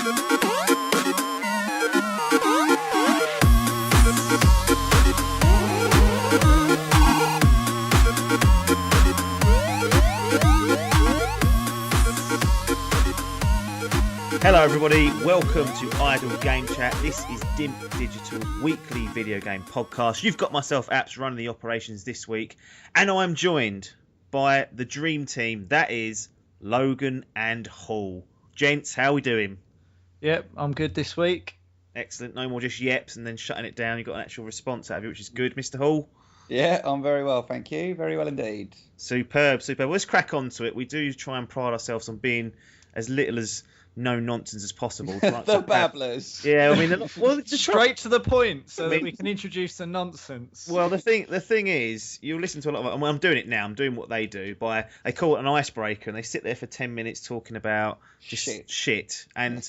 Hello everybody, welcome to Idle Game Chat. This is Dimp Digital's weekly video game podcast. You've got myself, Apps, running the operations this week, and I'm joined by the dream team, that is Logan and Hall. Gents, how are we doing? Yep, I'm good this week. Excellent, no more just yeps and then shutting it down. You've got an actual response out of it, which is good. Mr. Hall? Yeah, I'm very well, thank you. Very well indeed. Superb. Well, let's crack on to it. We do try and pride ourselves on being as little as no nonsense as possible. The babblers. Yeah, I mean, well, just straight to the point, so that we can introduce the nonsense. Well, the thing is, you'll listen to a lot of. I'm doing it now. I'm doing what they do. They call it an icebreaker, and they sit there for 10 minutes talking about just shit. And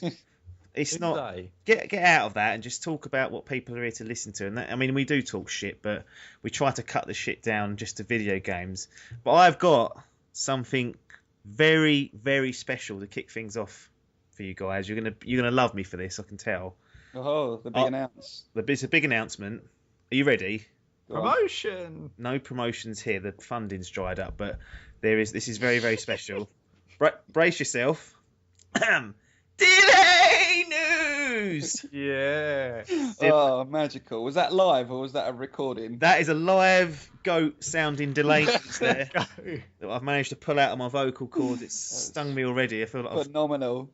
it's not get out of that and just talk about what people are here to listen to. And that, I mean, we do talk shit, but we try to cut the shit down just to video games. But I've got something very, very special to kick things off for you guys. You're gonna love me for this, I can tell. Oh, the big announcement. It's a big announcement. Are you ready? Promotion. No promotions here. The funding's dried up, but this is very, very special. Brace yourself. Delay news. Yeah. Oh, magical. Was that live or was that a recording? That is a live goat sounding delay news there that I've managed to pull out of my vocal cords. It's stung me already. I feel like phenomenal.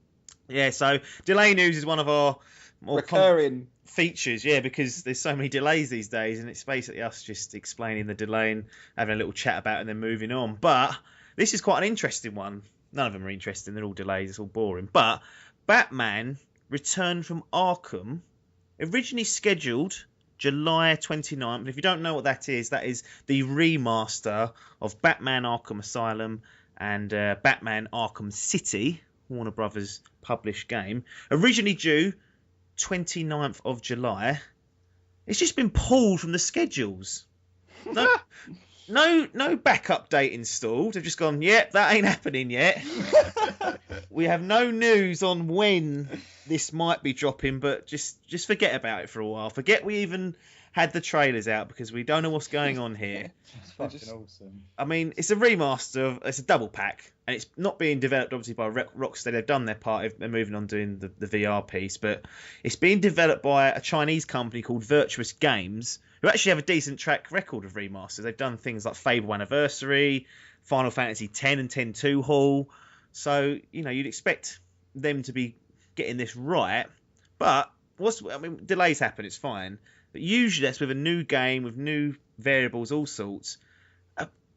Yeah, so delay news is one of our more recurring features, yeah, because there's so many delays these days, and it's basically us just explaining the delay and having a little chat about it and then moving on. But this is quite an interesting one. None of them are interesting, they're all delays, it's all boring. But Batman Return from Arkham, originally scheduled July 29th. If you don't know what that is the remaster of Batman Arkham Asylum and Batman Arkham City, Warner Brothers published game, originally due 29th of July. It's just been pulled from the schedules. No backup date installed. They've just gone, yep, that ain't happening yet. We have no news on when this might be dropping, but just forget about it for a while. Forget we even had the trailers out because we don't know what's going on here. It's fucking awesome. I mean, it's a remaster. It's a double pack, and it's not being developed obviously by Rocksteady. They've done their part. They're moving on doing the VR piece, but it's being developed by a Chinese company called Virtuous Games, who actually have a decent track record of remasters. They've done things like Fable Anniversary, Final Fantasy X and X-2 Hall. So you'd expect them to be getting this right, but delays happen. It's fine. But usually that's with a new game, with new variables, all sorts.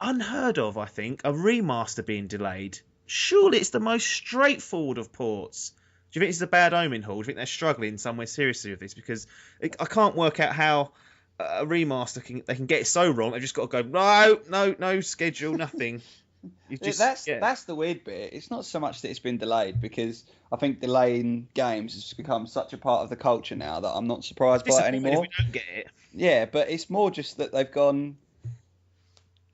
Unheard of, I think, a remaster being delayed. Surely it's the most straightforward of ports. Do you think this is a bad omen, Hall? Do you think they're struggling somewhere seriously with this? Because I can't work out how a remaster they can get it so wrong. They've just got to go, no schedule, nothing. That's the weird bit. It's not so much that it's been delayed, because I think delaying games has become such a part of the culture now that I'm not surprised by it anymore. If we don't get it. Yeah, but it's more just that they've gone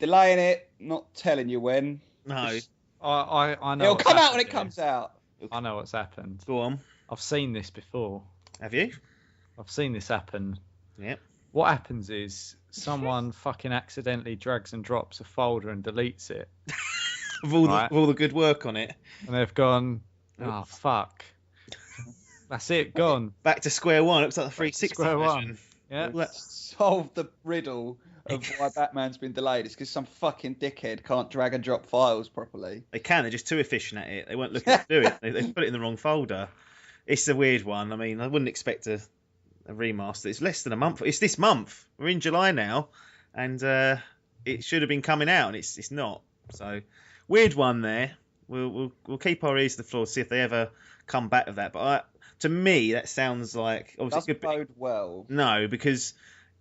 delaying it, not telling you when. No. I know. It'll come out when it comes out. I know what's happened. Go on. I've seen this before. Have you? I've seen this happen. Yep. What happens is someone fucking accidentally drags and drops a folder and deletes it. Of all the good work on it. And they've gone, oh, fuck. That's it, gone. Back to square one. It looks like the 360 square version. one. Yeah. Let's solve the riddle of why Batman's been delayed. It's because some fucking dickhead can't drag and drop files properly. They can. They're just too efficient at it. They weren't looking to do it. They put it in the wrong folder. It's a weird one. I mean, I wouldn't expect a remaster. It's less than a month. It's this month. We're in July now, and it should have been coming out, and it's not. So weird one there. We'll keep our ears to the floor, see if they ever come back with that. But to me, that sounds like obviously doesn't bode well. No, because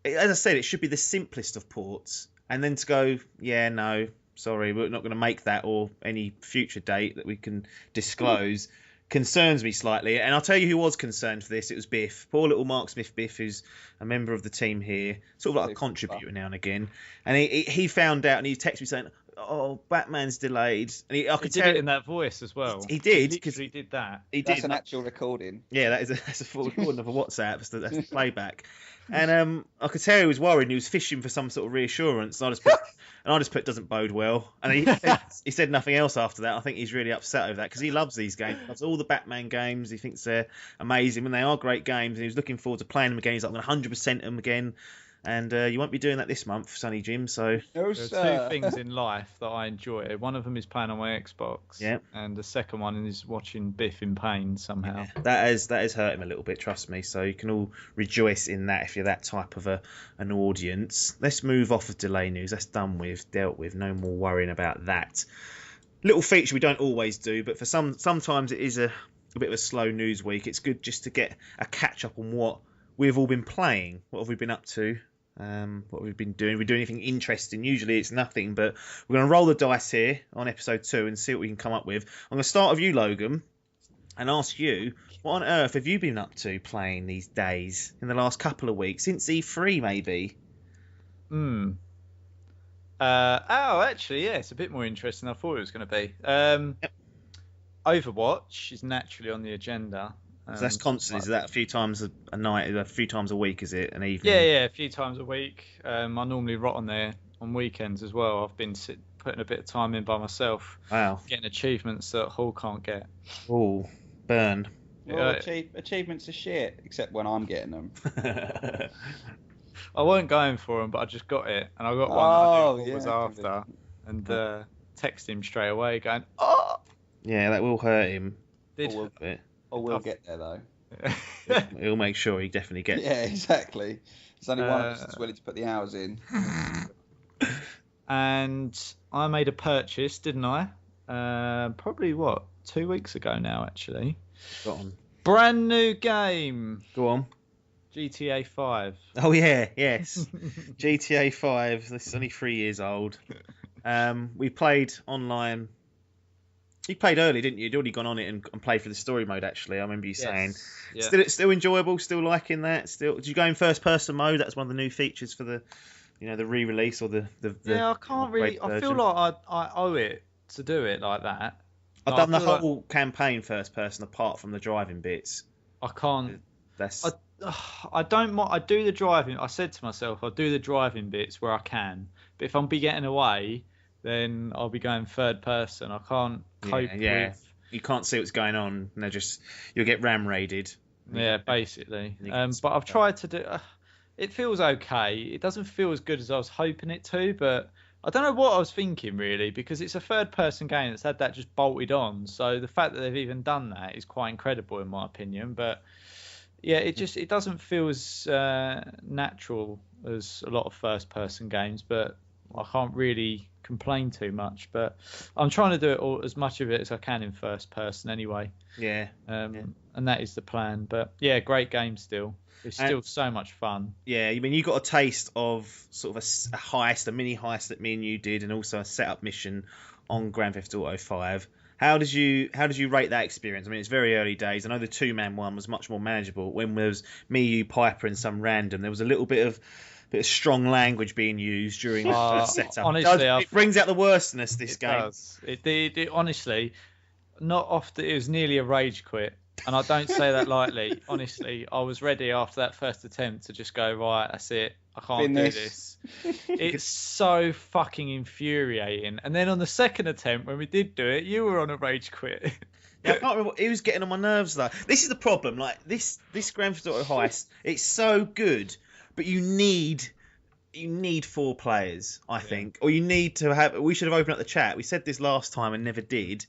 as I said, it should be the simplest of ports, and then to go, yeah, no, sorry, we're not going to make that or any future date that we can disclose. Concerns me slightly, and I'll tell you who was concerned for this. It was Biff, poor little Mark Smith Biff, who's a member of the team here, sort of like a contributor now and again. And he found out, and he texted me saying, oh, Batman's delayed. And I could did tell it in that voice as well. He did. He literally did that. That's an actual recording. Yeah, that's a full recording of a WhatsApp. That's the playback. And I could tell he was worried. And he was fishing for some sort of reassurance. And I just put doesn't bode well. And he said nothing else after that. I think he's really upset over that because he loves these games. He loves all the Batman games. He thinks they're amazing and they are great games. And he was looking forward to playing them again. He's like, I'm going to 100% them again. And you won't be doing that this month, Sonny Jim. So there are two things in life that I enjoy. One of them is playing on my Xbox. Yeah. And the second one is watching Biff in pain somehow. Yeah, that has hurt him a little bit, trust me. So you can all rejoice in that if you're that type of an audience. Let's move off of delay news. That's done with, dealt with. No more worrying about that. Little feature we don't always do, but for sometimes it is a bit of a slow news week. It's good just to get a catch up on what we've all been playing. What have we been up to? What we've been doing. We do anything interesting. Usually it's nothing, but we're going to roll the dice here on episode 2 and see what we can come up with. I'm going to start with you, Logan, and ask you, what on earth have you been up to playing these days in the last couple of weeks, since E3 maybe? Actually, yeah, it's a bit more interesting than I thought it was going to be. Overwatch is naturally on the agenda. So that's constant. Is that a few times a night, a few times a week? Is it an evening? Yeah, a few times a week. I normally rot on there on weekends as well. I've been putting a bit of time in by myself. Wow. Getting achievements that Hall can't get. Oh, burn. Well, achievements are shit, except when I'm getting them. I weren't going for them, but I just got it, and I got one I knew was after, and text him straight away, going, "Oh." Yeah, that will hurt him. We'll get there though. He'll make sure he definitely gets. Yeah, exactly. There's only one of us that's willing to put the hours in. And I made a purchase, didn't I? Probably 2 weeks ago now, actually. Go on. Brand new game. Go on. GTA 5. Oh yeah, yes. GTA 5. This is only 3 years old. We played online. You played early, didn't you? You'd already gone on it and played for the story mode. Actually, I remember you saying. Yeah. Still enjoyable. Still liking that. Still, did you go in first person mode? That's one of the new features for the, the re-release or the. Yeah, I can't really. I feel like I owe it to do it like that. I've done the whole campaign first person, apart from the driving bits. I can't. That's. I don't. I do the driving. I said to myself, I'll do the driving bits where I can. But if I'm getting away, then I'll be going third person. I can't cope with. You can't see what's going on. And you'll get ram raided. Yeah, basically. But I've tried to do. It feels okay. It doesn't feel as good as I was hoping it to, but I don't know what I was thinking really, because it's a third person game that's had that just bolted on. So the fact that they've even done that is quite incredible in my opinion. But yeah, it doesn't feel as natural as a lot of first person games, but I can't really complain too much. But I'm trying to do it as much of it as I can in first person anyway. Yeah. And that is the plan. But yeah, great game still. It's still so much fun. Yeah, I mean, you got a taste of sort of a heist, a mini heist that me and you did, and also a setup mission on Grand Theft Auto 5. How did you rate that experience? I mean, it's very early days. I know the 2-man one was much more manageable. When there was me, you, Piper, and some random, there was a little bit of strong language being used during the first setup. Honestly, it brings out the worst in us. This game does. It honestly, not often. It was nearly a rage quit. And I don't say that lightly. Honestly, I was ready after that first attempt to just go, right, that's it. I can't do this. It's so fucking infuriating. And then on the second attempt, when we did do it, you were on a rage quit. Yeah, I can't remember. It was getting on my nerves, though. This is the problem. Like, this Grand Theft Auto heist, it's so good, but you need 4 players, I think. Or you need to have... We should have opened up the chat. We said this last time and never did.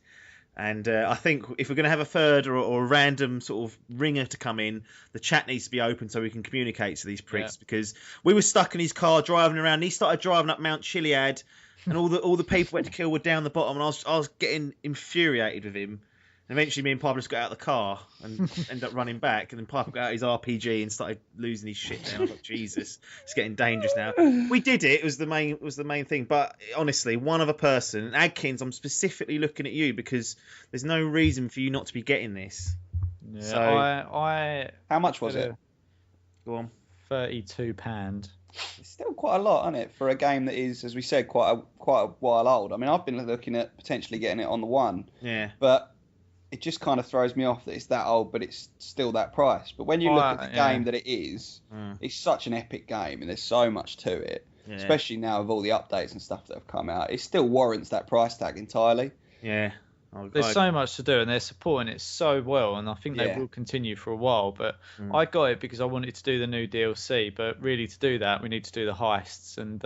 And I think if we're going to have a third or a random sort of ringer to come in, the chat needs to be open so we can communicate to these pricks. Yeah. Because we were stuck in his car driving around. And he started driving up Mount Chiliad, and all the people we had to kill were down the bottom. And I was getting infuriated with him. And eventually, me and Piper just got out of the car and ended up running back. And then Piper got out his RPG and started losing his shit down. I was like, Jesus, it's getting dangerous now. We did it. It was the main thing. But honestly, one other person, Adkins, I'm specifically looking at you because there's no reason for you not to be getting this. Yeah, so, how much was it? Go on. £32. It's still quite a lot, isn't it, for a game that is, as we said, quite a while old. I mean, I've been looking at potentially getting it on the one. Yeah. But it just kind of throws me off that it's that old, but it's still that price. But when you look at the game that it is, it's such an epic game, and there's so much to it. Yeah. Especially now with all the updates and stuff that have come out, it still warrants that price tag entirely. Yeah. There's so much to do, and they're supporting it so well, and I think they will continue for a while. But I got it because I wanted to do the new DLC, but really to do that, we need to do the heists, and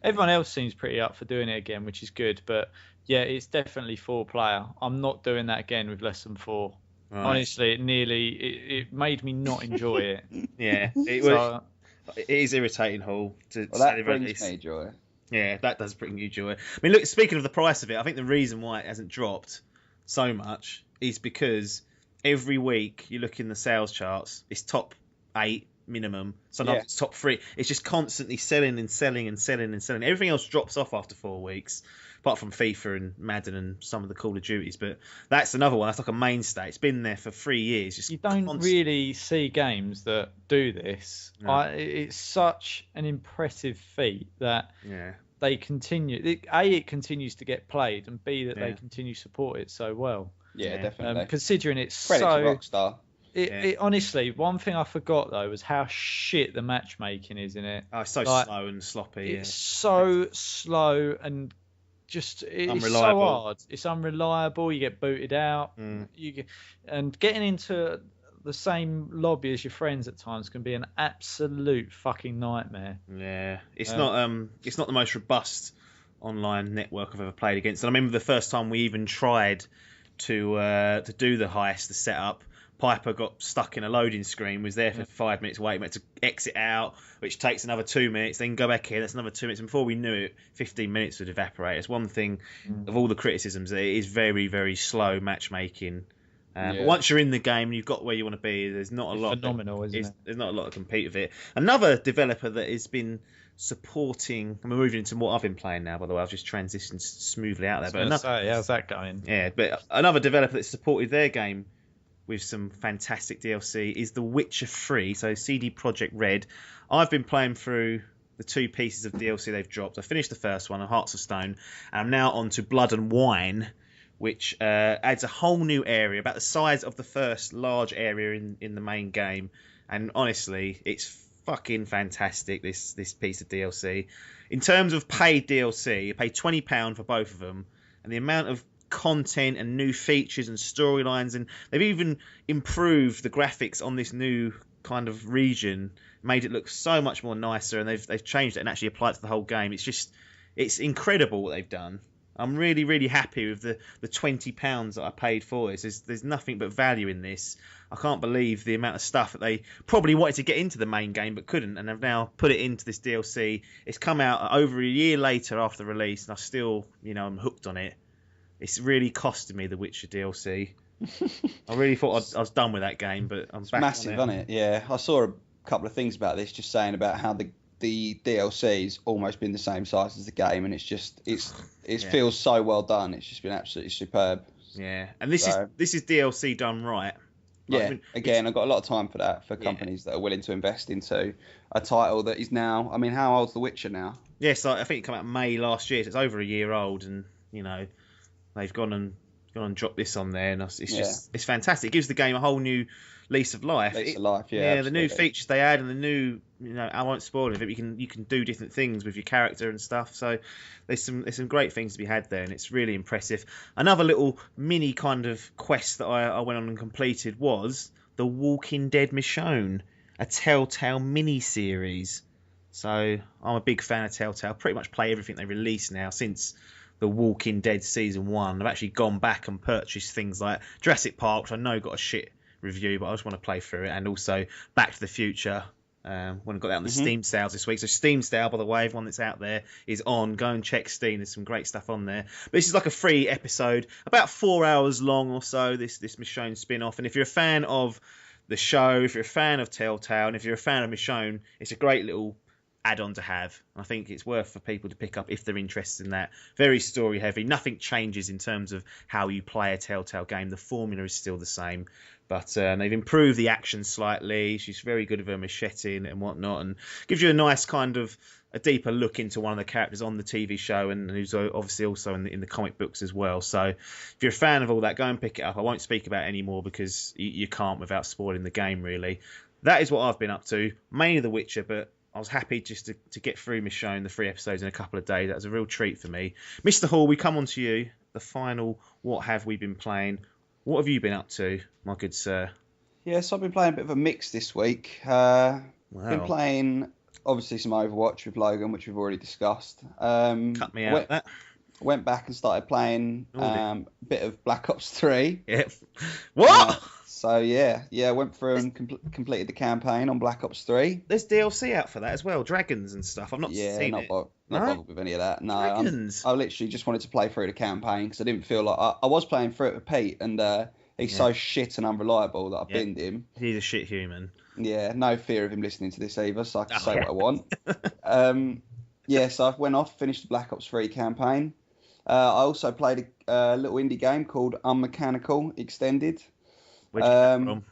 everyone else seems pretty up for doing it again, which is good. But yeah, it's definitely 4-player. I'm not doing that again with less than 4. Right. Honestly, it made me not enjoy it. Yeah, it is irritating, Hall. That brings me joy. Yeah, that does bring you joy. I mean, look, speaking of the price of it, I think the reason why it hasn't dropped so much is because every week you look in the sales charts, it's top 8 minimum. Sometimes it's top 3. It's just constantly selling and selling and selling and selling. Everything else drops off after 4 weeks, apart from FIFA and Madden and some of the Call of Duties. But that's another one. That's like a mainstay. It's been there for 3 years. Just you don't really see games that do this. No. It's such an impressive feat that they continue. It continues to get played, and B, that they continue to support it so well. Yeah, definitely. Considering it's credit to Rockstar. It honestly, one thing I forgot though was how shit the matchmaking is in it. Oh, it's so slow and sloppy. It's so slow and just it's so hard. It's unreliable. You get booted out. And getting into the same lobby as your friends at times can be an absolute fucking nightmare. Yeah, it's not the most robust online network I've ever played against. And I remember the first time we even tried to do the heist, the setup. Piper got stuck in a loading screen, was there for 5 minutes waiting, had to exit out, which takes another 2 minutes, then go back in, that's another 2 minutes. And before we knew it, 15 minutes would evaporate. It's one thing of all the criticisms, that it is very, very slow matchmaking. But once you're in the game and you've got where you want to be, there's not a lot. Phenomenal, isn't it? There's not a lot to compete with it. Another developer that has been supporting, and we're moving into what I've been playing now, by the way, I've just transitioned smoothly out there. How's that going? Yeah, but another developer that supported their game with some fantastic DLC is The Witcher 3, so CD Projekt Red. I've been playing through the 2 pieces of DLC they've dropped. I finished the first one, Hearts of Stone, and I'm now on to Blood and Wine, which adds a whole new area, about the size of the first large area in the main game. And honestly, it's fucking fantastic, this piece of DLC. In terms of paid DLC, you pay £20 for both of them, and the amount of content and new features and storylines, and they've even improved the graphics on this new kind of region, made it look so much more nicer, and they've changed it and actually applied it to the whole game. It's incredible what they've done. I'm really, really happy with the £20 that I paid for this. There's nothing but value in this. I can't believe the amount of stuff that they probably wanted to get into the main game but couldn't, and have now put it into this DLC. It's come out over a year later after release, and I still, I'm hooked on it. It's really costed me the Witcher DLC. I really thought I was done with that game, but I'm back massive, on it. Isn't it? Yeah, I saw a couple of things about this, just saying about how the DLC's almost been the same size as the game, and it feels so well done. It's just been absolutely superb. Yeah, and this is DLC done right. Again, I've got a lot of time for that, for companies that are willing to invest into a title that is now. I mean, how old's The Witcher now? Yes, I think it came out May last year, so it's over a year old, and they've gone and dropped this on there, and it's fantastic. It gives the game a whole new lease of life. Yeah, the new features they add, and the new, I won't spoil it, but you can do different things with your character and stuff. So there's some great things to be had there, and it's really impressive. Another little mini kind of quest that I went on and completed was The Walking Dead Michonne, a Telltale mini series. So I'm a big fan of Telltale. Pretty much play everything they release now since The Walking Dead Season 1. I've actually gone back and purchased things like Jurassic Park, which I know got a shit review, but I just want to play through it, and also Back to the Future, when I got that on the Steam sales this week. So Steam sale, by the way, everyone that's out there is on. Go and check Steam. There's some great stuff on there. But this is like a free episode, about 4 hours long or so, this Michonne spin-off. And if you're a fan of the show, if you're a fan of Telltale, and if you're a fan of Michonne, it's a great little add-on to have. I think it's worth for people to pick up if they're interested in that. Very story heavy. Nothing changes in terms of how you play a Telltale game. The formula is still the same, but they've improved the action slightly. She's very good with her machete and whatnot, and gives you a nice kind of a deeper look into one of the characters on the TV show, and who's obviously also in the comic books as well. So if you're a fan of all that, go and pick it up. I won't speak about it anymore because you can't without spoiling the game, really. That is what I've been up to, mainly The Witcher, but I was happy just to get through Michonne, the 3 episodes in a couple of days. That was a real treat for me. Mr. Hall, we come on to you, the final what have we been playing. What have you been up to, my good sir? Yes, I've been playing a bit of a mix this week. Been playing, obviously, some Overwatch with Logan, which we've already discussed. Cut me out that. Went back and started playing a bit of Black Ops 3. Yep. What? So, yeah, went through and completed the campaign on Black Ops 3. There's DLC out for that as well, dragons and stuff. I've not seen it. Not bothered with any of that. No, I literally just wanted to play through the campaign because I didn't feel like... I was playing through it with Pete, and he's so shit and unreliable that I binned him. He's a shit human. Yeah, no fear of him listening to this either, so I can say what I want. So I went off, finished the Black Ops 3 campaign. I also played a little indie game called Unmechanical Extended. Where'd you get from?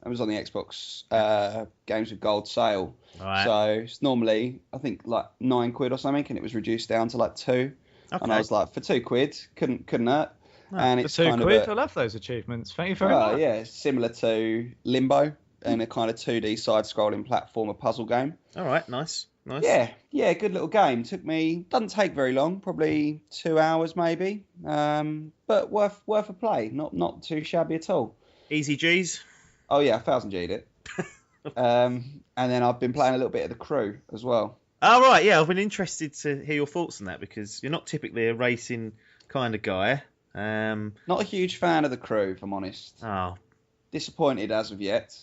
It was on the Xbox Games with Gold sale. Right. So it's normally, I think, like £9 or something, and it was reduced down to like £2. Okay. And I was like, for £2, couldn't hurt. No, and for it's £2, I love those achievements. Thank you very much. Yeah, similar to Limbo and a kind of 2D side-scrolling platformer puzzle game. All right, nice. Yeah, good little game. Doesn't take very long, probably 2 hours maybe, but worth a play. Not too shabby at all. Easy G's. Oh yeah, 1000 G'd it. And then I've been playing a little bit of The Crew as well. Oh right, yeah, I've been interested to hear your thoughts on that because you're not typically a racing kind of guy. Not a huge fan of The Crew, if I'm honest. Oh. Disappointed as of yet.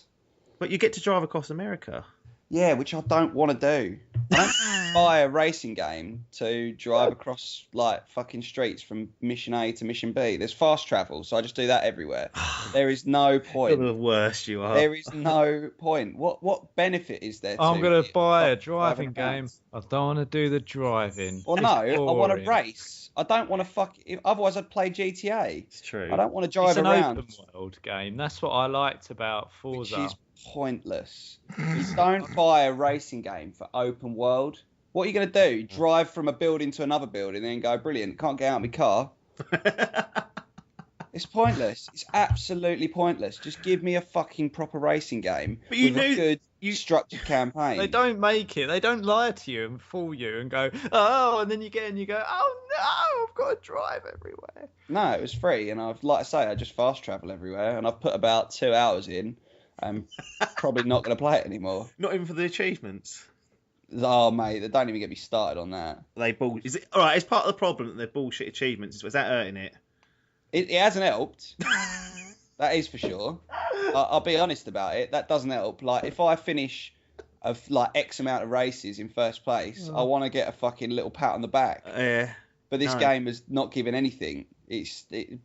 But you get to drive across America. Yeah, which I don't want to do. I don't buy a racing game to drive across like fucking streets from mission A to mission B. There's fast travel, so I just do that everywhere. There is no point. You're the worst you are. There is no point. What benefit is there? I'm going to buy a driving game. I don't want to do the driving. Well, no, I want to race. I don't want to otherwise I'd play GTA. It's true. I don't want to drive around. It's an open world game. That's what I liked about Forza. Which is pointless. You don't buy a racing game for open world. What are you going to do? Drive from a building to another building and then go, brilliant, can't get out of my car? It's pointless. It's absolutely pointless. Just give me a fucking proper racing game with a good structured campaign. They don't make it. They don't lie to you and fool you and go, oh, and then you get in and you go, oh no, I've got to drive everywhere. No, it was free, and like I say, I just fast travel everywhere, and I've put about 2 hours in. I'm probably not going to play it anymore. Not even for the achievements. Oh mate, they don't even get me started on that. Is it all right? It's part of the problem that they're bullshit achievements. Is that hurting it? It hasn't helped. That is for sure. I'll be honest about it. That doesn't help. Like if I finish of like X amount of races in first place, I want to get a fucking little pat on the back. Yeah. But this game has not given anything.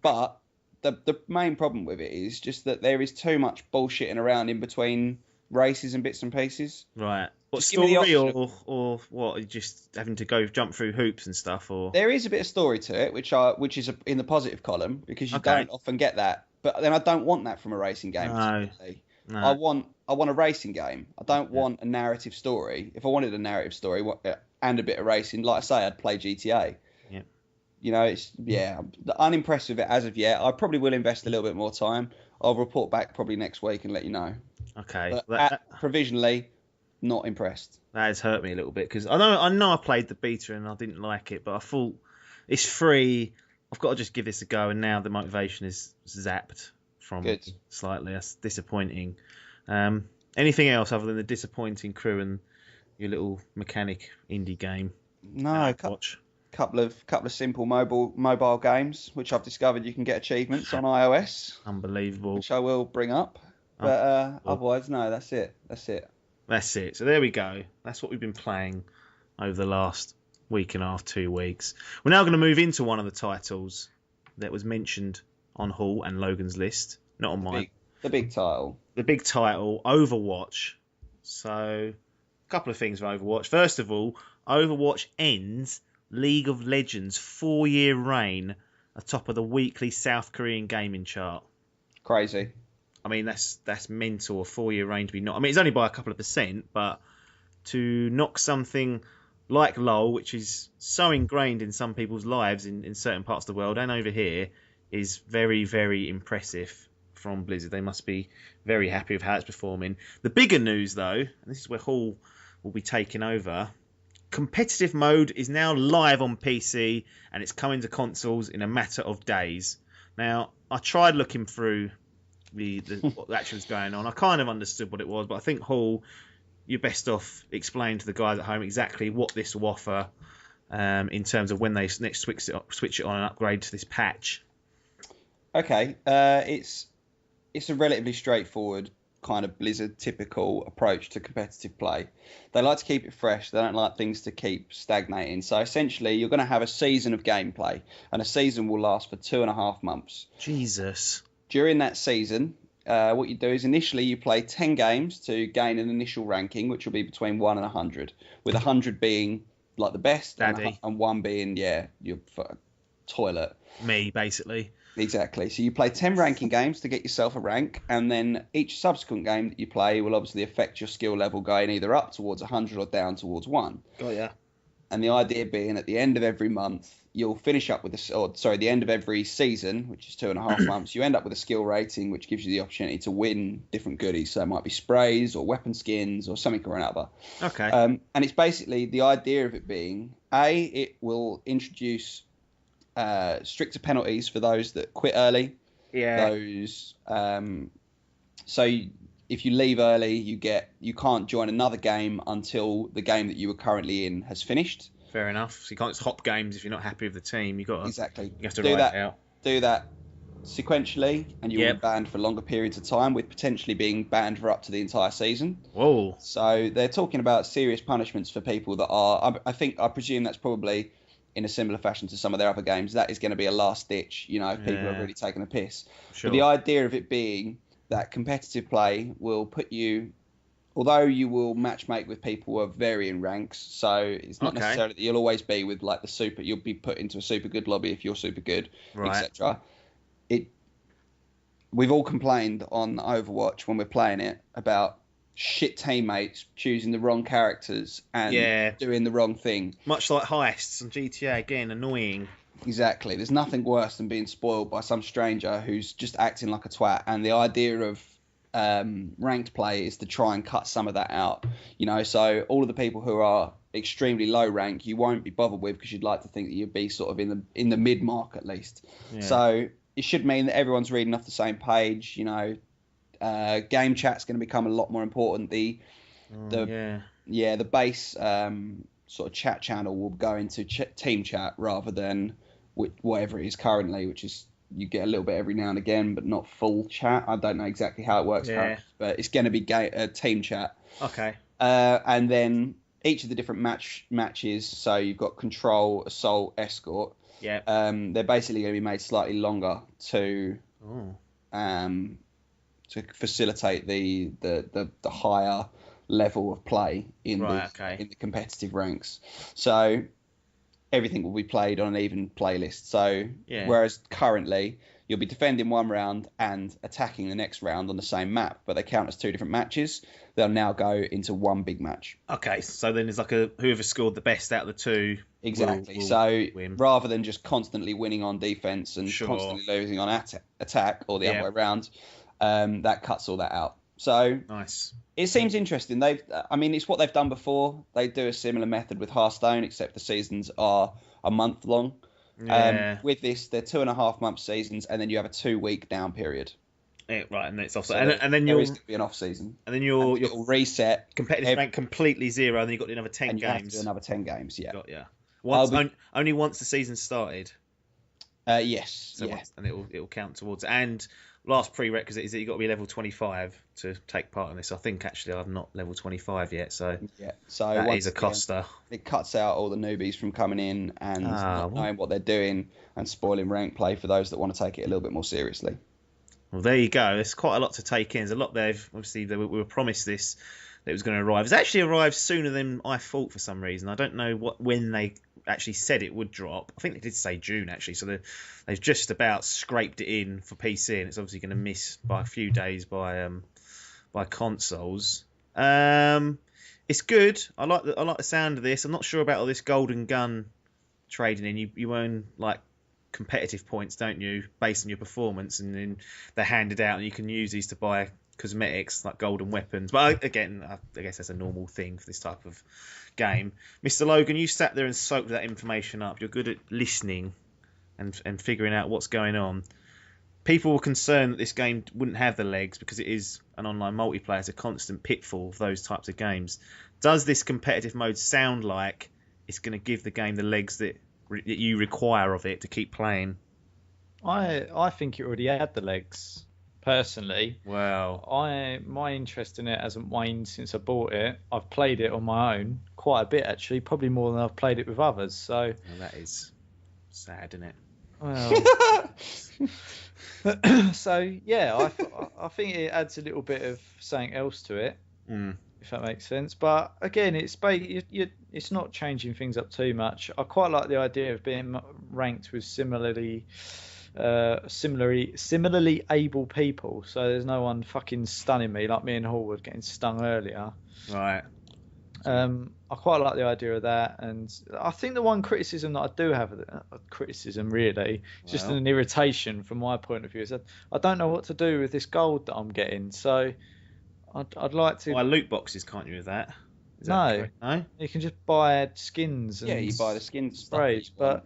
But the main problem with it is just that there is too much bullshitting around in between races and bits and pieces. Right. What, story or what? You just having to jump through hoops and stuff, or there is a bit of story to it, which is in the positive column because you don't often get that. But then I don't want that from a racing game. No. I want a racing game. I don't want a narrative story. If I wanted a narrative story and a bit of racing, like I say, I'd play GTA. Yeah. You know, I'm unimpressed with it as of yet. I probably will invest a little bit more time. I'll report back probably next week and let you know. Okay. But provisionally, not impressed. That has hurt me a little bit because I know I played the beta and I didn't like it, but I thought it's free. I've got to just give this a go, and now the motivation is zapped from slightly. That's disappointing. Anything else other than the disappointing Crew and your little mechanic indie game? No, couple of simple mobile games which I've discovered you can get achievements on iOS. Unbelievable. Which I will bring up, but otherwise no, that's it. So there we go. That's what we've been playing over the last week and a half, 2 weeks. We're now going to move into one of the titles that was mentioned on Hall and Logan's list, not on mine. The big title. The big title, Overwatch. So couple of things for Overwatch. First of all, Overwatch ends League of Legends 4-year reign atop of the weekly South Korean gaming chart. Crazy. I mean, that's mental. A 4-year reign to be not. I mean, it's only by a couple of percent, but to knock something like LoL, which is so ingrained in some people's lives in certain parts of the world and over here, is very, very impressive from Blizzard. They must be very happy with how it's performing. The bigger news, though, and this is where Hall will be taking over, competitive mode is now live on PC and it's coming to consoles in a matter of days. Now, I tried looking through what actually was going on. I kind of understood what it was, but I think, Hall, you're best off explaining to the guys at home exactly what this will offer in terms of when they next switch it on and upgrade to this patch. Okay, it's a relatively straightforward kind of Blizzard typical approach to competitive play. They like to keep it fresh. They don't like things to keep stagnating. So essentially, you're going to have a season of gameplay, and a season will last for 2.5 months. Jesus. During that season, what you do is initially you play 10 games to gain an initial ranking, which will be between 1 and 100, with 100 being like the best and 1 being, your toilet. Me, basically. Exactly. So you play 10 ranking games to get yourself a rank, and then each subsequent game that you play will obviously affect your skill level going either up towards 100 or down towards 1. Oh, yeah. And the idea being at the end of every month, you'll finish up with the end of every season, which is 2.5 months, you end up with a skill rating, which gives you the opportunity to win different goodies. So it might be sprays or weapon skins or something or another. Okay. And it's basically the idea of it being, it will introduce stricter penalties for those that quit early. Yeah. If you leave early, you can't join another game until the game that you were currently in has finished. Fair enough. So you can't just hop games if you're not happy with the team. You have to do write that. It out. Do that sequentially, and you'll be banned for longer periods of time, with potentially being banned for up to the entire season. Whoa. So they're talking about serious punishments for people that are. I presume that's probably in a similar fashion to some of their other games. That is going to be a last ditch, if people are really taking a piss. Sure. But the idea of it being that competitive play will put you, although you will matchmake with people of varying ranks, so it's not necessarily that you'll always be with like the super. You'll be put into a super good lobby if you're super good, etc. We've all complained on Overwatch when we're playing it about shit teammates choosing the wrong characters and doing the wrong thing. Much like heists on GTA, again, annoying. Exactly. There's nothing worse than being spoiled by some stranger who's just acting like a twat. And the idea of ranked play is to try and cut some of that out. So all of the people who are extremely low rank, you won't be bothered with because you'd like to think that you'd be sort of in the mid mark at least. Yeah. So it should mean that everyone's reading off the same page. Game chat's going to become a lot more important. The base sort of chat channel will go into team chat rather than whatever it is currently, which is you get a little bit every now and again, but not full chat. I don't know exactly how it works, but it's going to be team chat. Okay. And then each of the different matches. So you've got control, assault, escort. Yeah. They're basically going to be made slightly longer to facilitate the higher level of play in the competitive ranks. So everything will be played on an even playlist. So whereas currently you'll be defending one round and attacking the next round on the same map, but they count as 2 different matches, they'll now go into one big match. Okay, so then there's like whoever scored the best out of the 2. Exactly. Will win. Rather than just constantly winning on defense and constantly losing on attack or the other way around, that cuts all that out. So nice. It seems interesting. It's what they've done before. They do a similar method with Hearthstone, except the seasons are a month long. Yeah. With this, they're 2.5 month seasons, and then you have a 2-week down period. Right, and it's off. So and then there is going to be an off season. And then you'll reset. Competitive rank completely 0, and then you've got another 10 and you games. have to do another 10 games, yeah. Got only once the season started. Yes. So and it'll count towards it. And last prerequisite is that you've got to be level 25 to take part in this. I think actually I'm not level 25 yet, so that is a coster. It cuts out all the newbies from coming in and not knowing what they're doing and spoiling rank play for those that want to take it a little bit more seriously. Well, there you go. There's quite a lot to take in. There's a lot there. Obviously, we were promised this, that it was going to arrive. It's actually arrived sooner than I thought for some reason. I don't know when they actually said it would drop. I think they did say June, actually. So they've just about scraped it in for PC, and it's obviously going to miss by a few days by consoles. It's good. I like the sound of this. I'm not sure about all this golden gun trading in. You earn like competitive points, don't you, based on your performance, and then they're handed out, and you can use these to buy cosmetics like golden weapons. But again, I guess that's a normal thing for this type of game. Mr. Logan, you sat there and soaked that information up. You're good at listening and figuring out what's going on. People were concerned that this game wouldn't have the legs because it is an online multiplayer. It's a constant pitfall of those types of games. Does this competitive mode sound like it's going to give the game the legs that you require of it to keep playing? I think it already had the legs, personally. Wow. My interest in it hasn't waned since I bought it. I've played it on my own quite a bit, actually, probably more than I've played it with others. So well, that is sad, isn't it? Well, so yeah, I think it adds a little bit of something else to it, if that makes sense. But again, it's not changing things up too much. I quite like the idea of being ranked with similarly able people, so there's no one fucking stunning me like me and Hallwood getting stung earlier. Right. I quite like the idea of that, and I think the one criticism that I do have, criticism really, just an irritation from my point of view, is that I don't know what to do with this gold that I'm getting. So I'd like to. Buy loot boxes, can't you? With that? No, you can just buy skins. And you buy the skins sprays, but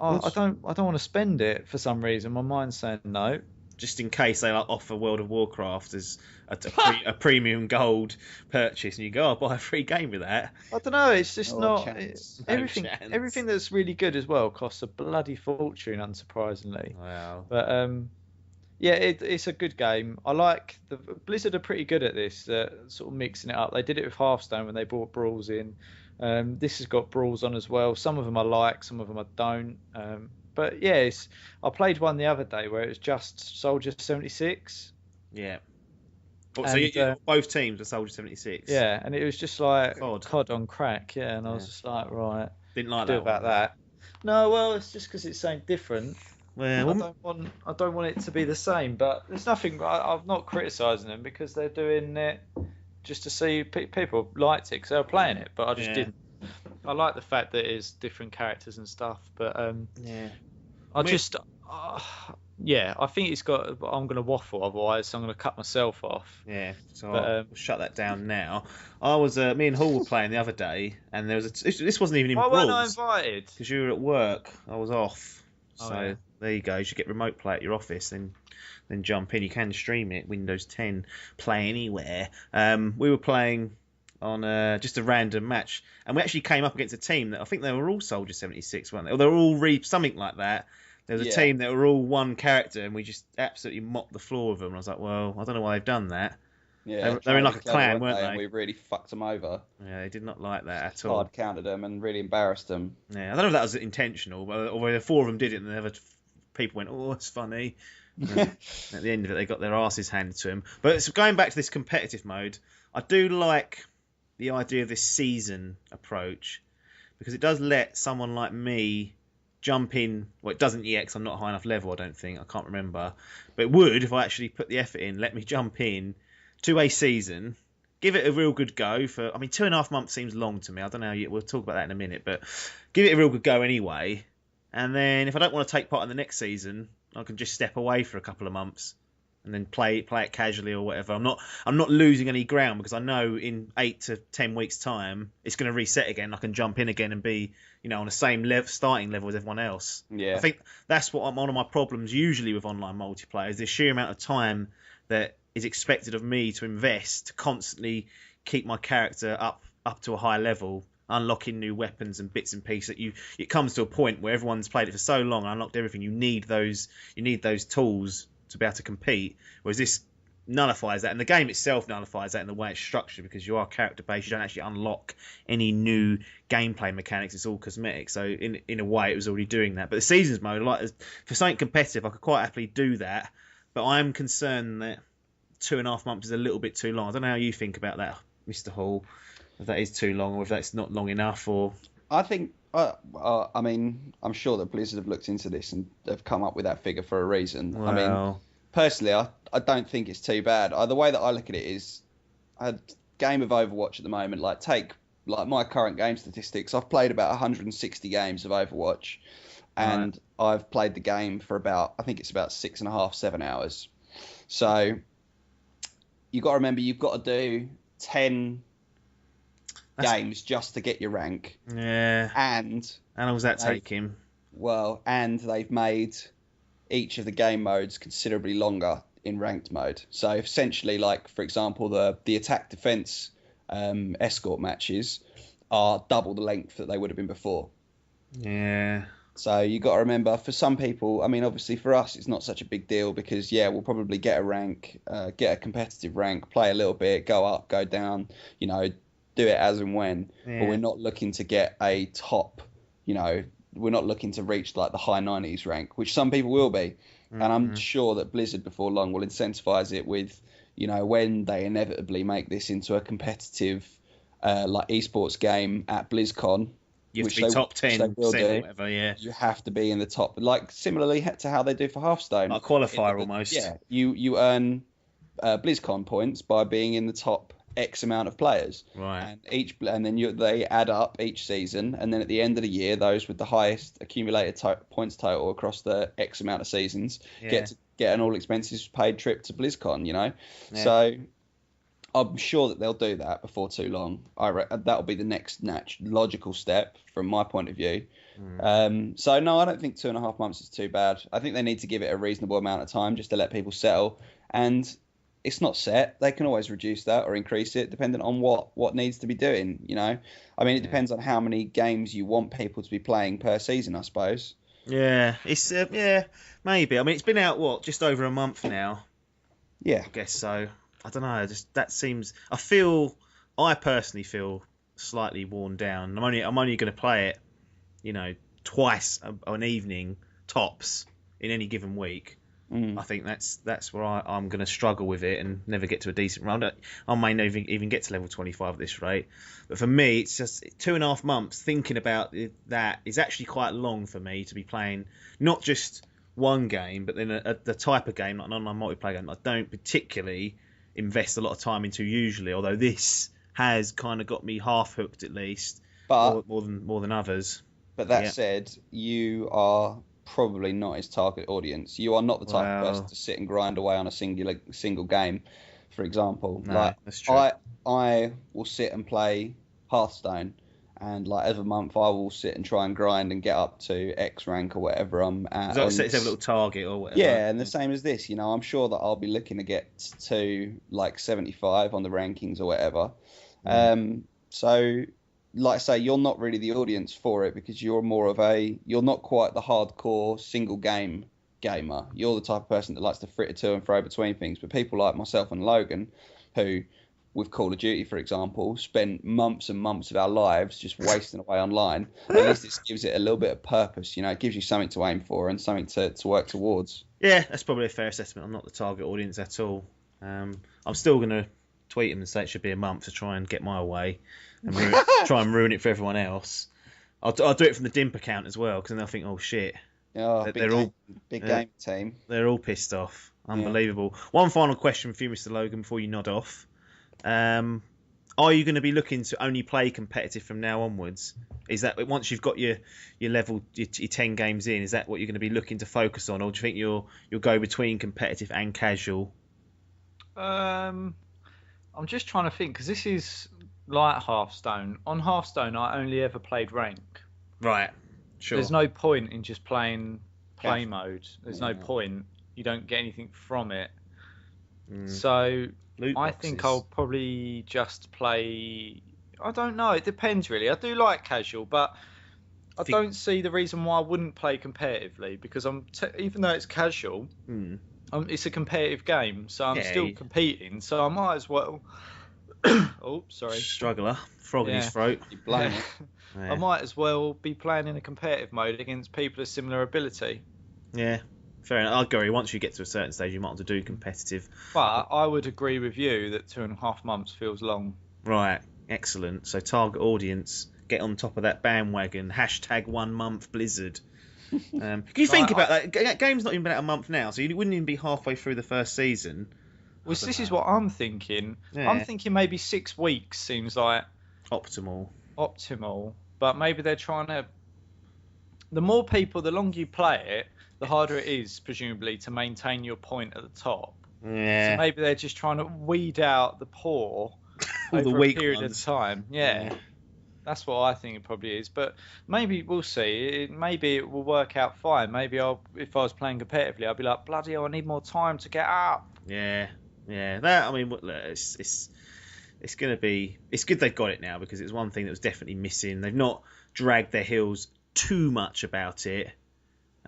I don't want to spend it for some reason. My mind's saying no. Just in case they offer World of Warcraft as a premium gold purchase, and you go, I'll buy a free game with that. I don't know. It's just everything that's really good as well costs a bloody fortune, unsurprisingly. Wow. But yeah, it's a good game. I like Blizzard are pretty good at this, sort of mixing it up. They did it with Hearthstone when they brought brawls in. This has got brawls on as well. Some of them I like, some of them I don't. But yeah, I played one the other day where it was just Soldier 76. Yeah. So both teams are Soldier 76. Yeah, and it was just like COD on crack. Yeah, and I was just like, right, didn't like that about that. No, well, it's just because it's something different. Well, I don't want it to be the same. But there's nothing. I'm not criticising them because they're doing it just to see people liked it because they were playing it, but I just didn't. I like the fact that it's different characters and stuff, but I think it's got. I'm going to waffle otherwise, so I'm going to cut myself off. Yeah, so I'll shut that down now. I was me and Hall were playing the other day, and there was this wasn't even in Brawls. Why weren't I invited? Because you were at work. I was off. So there you go. You should get remote play at your office, then jump in. You can stream it. Windows 10, play anywhere. We were playing on just a random match, and we actually came up against a team that I think they were all Soldier 76, weren't they? Or they were all something like that. There was a team that were all one character, and we just absolutely mopped the floor of them. And I was like, well, I don't know why they've done that. Yeah, they're in like a clan, weren't they? And we really fucked them over. Yeah, they did not like that at all. Hard counted them and really embarrassed them. Yeah, I don't know if that was intentional, but or the four of them did it, and people went, oh, it's funny. At the end of it, they got their asses handed to them. But going back to this competitive mode, I do like the idea of this season approach, because it does let someone like me jump in. Well, it doesn't yet, because I'm not high enough level, I don't think. I can't remember. But it would, if I actually put the effort in, let me jump in to a season, give it a real good go. 2.5 months seems long to me. I don't know, we'll talk about that in a minute, but give it a real good go anyway. And then if I don't want to take part in the next season, I can just step away for a couple of months and then play it casually or whatever. I'm not losing any ground, because I know in 8 to 10 weeks time it's going to reset again. I can jump in again and be, on the same starting level as everyone else. Yeah. I think that's one of my problems usually with online multiplayer, is the sheer amount of time that is expected of me to invest to constantly keep my character up to a high level, unlocking new weapons and bits and pieces. It comes to a point where everyone's played it for so long, unlocked everything. You need those tools to be able to compete, whereas this nullifies that, and the game itself nullifies that in the way it's structured, because you are character based. You don't actually unlock any new gameplay mechanics. It's all cosmetic. So in a way, it was already doing that. But the seasons mode, for something competitive, I could quite happily do that, but I'm concerned that 2.5 months is a little bit too long. I don't know how you think about that, Mr. Hall. If that is too long, or if that's not long enough, or I think. I mean, I'm sure that Blizzard have looked into this and they've come up with that figure for a reason. well, I mean, personally, I don't think it's too bad. The way that I look at it is, a game of Overwatch at the moment. Take my current game statistics. I've played about 160 games of Overwatch, and I've played the game for I think it's about 6.5, 7 hours. So you got to remember, you've got to do 10 games just to get your rank. Yeah. And how long does that take him? Well, and they've made each of the game modes considerably longer in ranked mode. So essentially, for example, the attack defense escort matches are double the length that they would have been before. Yeah. So you got to remember, for some people, I mean, obviously for us, it's not such a big deal because, we'll probably get a rank, get a competitive rank, play a little bit, go up, go down, do it as and when. Yeah. But we're not looking to get a top, we're not looking to reach the high 90s rank, which some people will be. Mm-hmm. And I'm sure that Blizzard before long will incentivize it with, when they inevitably make this into a competitive, esports game at BlizzCon. You have to be top 10% or whatever, yeah. You have to be in the top, similarly to how they do for Hearthstone. Like a qualifier almost. Yeah, you earn BlizzCon points by being in the top X amount of players. Right. And then they add up each season, and then at the end of the year, those with the highest accumulated points total across the X amount of seasons get an all expenses paid trip to BlizzCon. Yeah. So I'm sure that they'll do that before too long. That'll be the next logical step from my point of view. So no, I don't think 2.5 months is too bad. I think they need to give it a reasonable amount of time just to let people settle. And it's not set. They can always reduce that or increase it depending on what needs to be doing. I mean, it depends on how many games you want people to be playing per season, I suppose. Yeah, it's maybe. I mean, it's been out just over a month now. Yeah, I guess so. I don't know. Just that seems. I personally feel slightly worn down. I'm only going to play it, twice an evening tops in any given week. I think that's where I'm going to struggle with it and never get to a decent run. I may never even get to level 25 at this rate. But for me, it's just 2.5 months thinking about that is actually quite long for me to be playing not just one game, but then the type of game, like an online multiplayer game, I don't particularly invest a lot of time into usually, although this has kind of got me half hooked at least, but more than others. But that said, you are probably not his target audience. You are not the type of person to sit and grind away on a single game, for example. No, that's true. I will sit and play Hearthstone, and every month I will sit and try and grind and get up to X rank or whatever I'm at. So set a little target or whatever. Yeah, and the same as this, I'm sure that I'll be looking to get to 75 on the rankings or whatever. So like I say, you're not really the audience for it because you're not quite the hardcore single game gamer. You're the type of person that likes to fritter to and fro between things. But people like myself and Logan, who with Call of Duty, for example, spend months and months of our lives just wasting away online, at least this gives it a little bit of purpose. It gives you something to aim for and something to work towards. Yeah, that's probably a fair assessment. I'm not the target audience at all. I'm still going to tweet him and say it should be a month to try and get my way and try and ruin it for everyone else. I'll do it from the Dimp account as well, because then they'll think, oh shit, big game team. They're all pissed off. Unbelievable. Yeah. One final question for you, Mr. Logan, before you nod off. Are you going to be looking to only play competitive from now onwards? Is that once you've got your level, your 10 games in, is that what you're going to be looking to focus on, or do you think you'll go between competitive and casual? I'm just trying to think, because this is like Hearthstone. On Hearthstone, I only ever played rank. Right. Sure. There's no point in just playing play mode. There's no point. You don't get anything from it. So I think I'll probably just play. I don't know. It depends really. I do like casual, but I don't see the reason why I wouldn't play competitively, because even though it's casual, it's a competitive game, so I'm still competing. So I might as well. Oh, sorry. Struggler, frog in his throat. I might as well be playing in a competitive mode against people of similar ability. Yeah, Fair enough. I agree. Once you get to a certain stage, you might want to do competitive. But I would agree with you that 2.5 months feels long. Right. Excellent. So target audience, get on top of that bandwagon. Hashtag 1 month Blizzard. Can you think about that? Game's not even been out a month now, so you wouldn't even be halfway through the first season. Well, this is what I'm thinking. Yeah. I'm thinking maybe 6 weeks seems like optimal. But maybe they're trying to. The more people, the longer you play it, the harder it is, presumably, to maintain your point at the top. Yeah. So maybe they're just trying to weed out the poor over a period of time. Yeah. That's what I think it probably is. But maybe we'll see. Maybe it will work out fine. Maybe if I was playing competitively, I'd be like, bloody hell, I need more time to get up. Yeah. That, I mean, look, it's going to be. It's good they've got it now, because it's one thing that was definitely missing. They've not dragged their heels too much about it.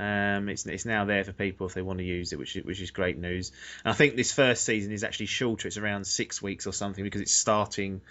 It's now there for people if they want to use it, which is great news. And I think this first season is actually shorter. It's around 6 weeks or something, because it's starting,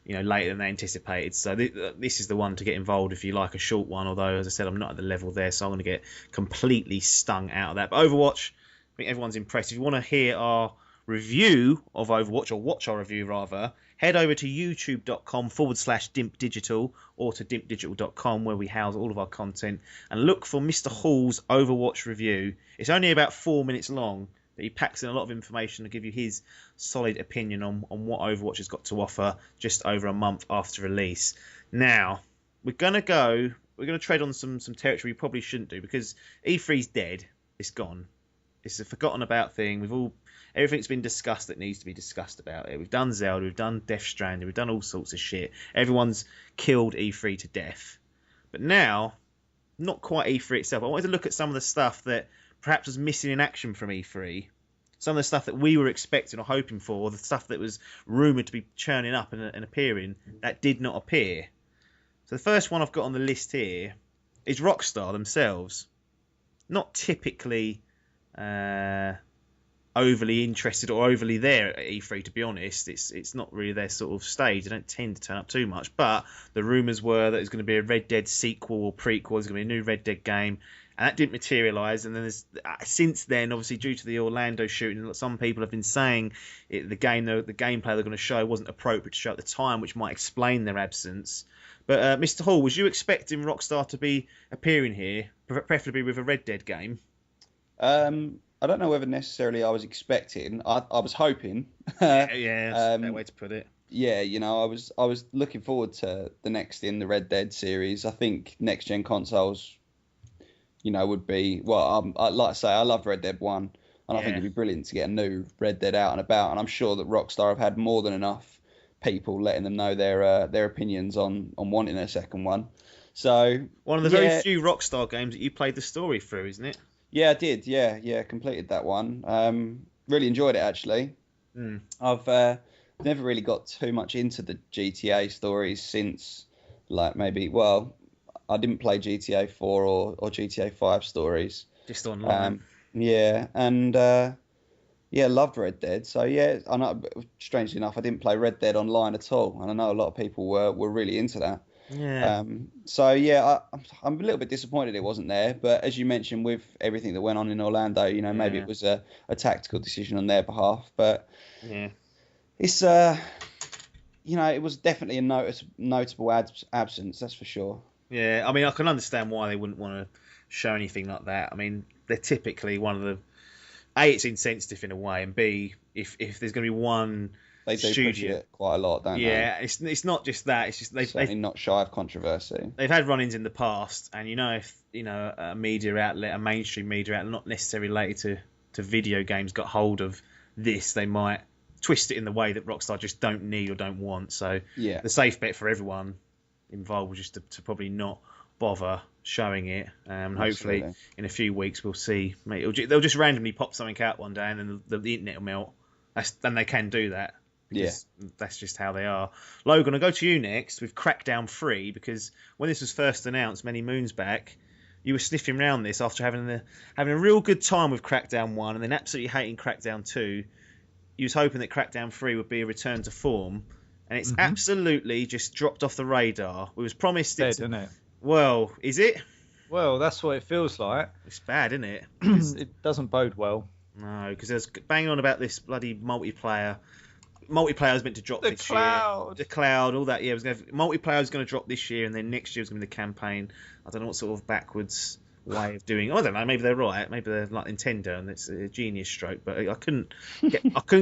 later than they anticipated. So this is the one to get involved if you like a short one. Although, as I said, I'm not at the level there, so I'm going to get completely stung out of that. But Overwatch, I think everyone's impressed. If you want to hear our review of Overwatch, or watch our review rather, head over to youtube.com/Dimp Digital or to dimpdigital.com, where we house all of our content, and look for Mr. Hall's Overwatch review. It's only about 4 minutes long, but he packs in a lot of information to give you his solid opinion on what Overwatch has got to offer just over a month after release. Now, we're going to tread on some territory we probably shouldn't do, because E3's dead. It's gone. It's a forgotten about thing. Everything's been discussed that needs to be discussed about it. We've done Zelda, we've done Death Stranding, we've done all sorts of shit. Everyone's killed E3 to death. But now, not quite E3 itself. I wanted to look at some of the stuff that perhaps was missing in action from E3. Some of the stuff that we were expecting or hoping for, or the stuff that was rumoured to be churning up and appearing, that did not appear. So the first one I've got on the list here is Rockstar themselves. Not typically overly interested or overly there at E3, to be honest. It's not really their sort of stage. They don't tend to turn up too much. But the rumours were that there's going to be a Red Dead sequel or prequel. There's going to be a new Red Dead game. And that didn't materialise. And then since then, obviously, due to the Orlando shooting, some people have been saying the gameplay they're going to show wasn't appropriate to show at the time, which might explain their absence. But Mr. Hall, was you expecting Rockstar to be appearing here, preferably with a Red Dead game? I don't know whether necessarily I was expecting. I was hoping. Yeah, that's a better way to put it. Yeah, I was looking forward to the next in the Red Dead series. I think next gen consoles, would be like I say, I love Red Dead 1, and I think it'd be brilliant to get a new Red Dead out and about. And I'm sure that Rockstar have had more than enough people letting them know their opinions on wanting a second one. So one of the very few Rockstar games that you played the story through, isn't it? Yeah, I did. Yeah, completed that one. Really enjoyed it, actually. I've never really got too much into the GTA stories since, I didn't play GTA 4 or GTA 5 stories. Just online. Loved Red Dead. So, I know, strangely enough, I didn't play Red Dead online at all. And I know a lot of people were really into that. Yeah. I'm a little bit disappointed it wasn't there, but as you mentioned, with everything that went on in Orlando, maybe it was a tactical decision on their behalf. But it's it was definitely a notable absence, that's for sure. Yeah, I mean, I can understand why they wouldn't want to show anything like that. I mean, they're typically one of the it's insensitive in a way, and B, if there's going to be one. They do push it quite a lot, don't they? Yeah, it's not just that. It's just they've not shy of controversy. They've had run-ins in the past, and if a media outlet, a mainstream media outlet, not necessarily related to video games, got hold of this, they might twist it in the way that Rockstar just don't need or don't want. So the safe bet for everyone involved was just to probably not bother showing it. Hopefully, in a few weeks, we'll see. They'll just randomly pop something out one day, and then the internet will melt. Then they can do that. That's just how they are. Logan, I'll go to you next with Crackdown 3, because when this was first announced many moons back, you were sniffing around this after having a real good time with Crackdown 1 and then absolutely hating Crackdown 2. You was hoping that Crackdown 3 would be a return to form, and it's absolutely just dropped off the radar. We was promised it, isn't it? Well, is it? Well, that's what it feels like. It's bad, isn't it? It doesn't bode well. No, because there's banging on about this bloody multiplayer. Multiplayer was meant to drop this year. The cloud, all that. Yeah, multiplayer was going to drop this year, and then next year was going to be the campaign. I don't know what sort of backwards way of doing. I don't know. Maybe they're right. Maybe they're like Nintendo, and it's a genius stroke. But I couldn't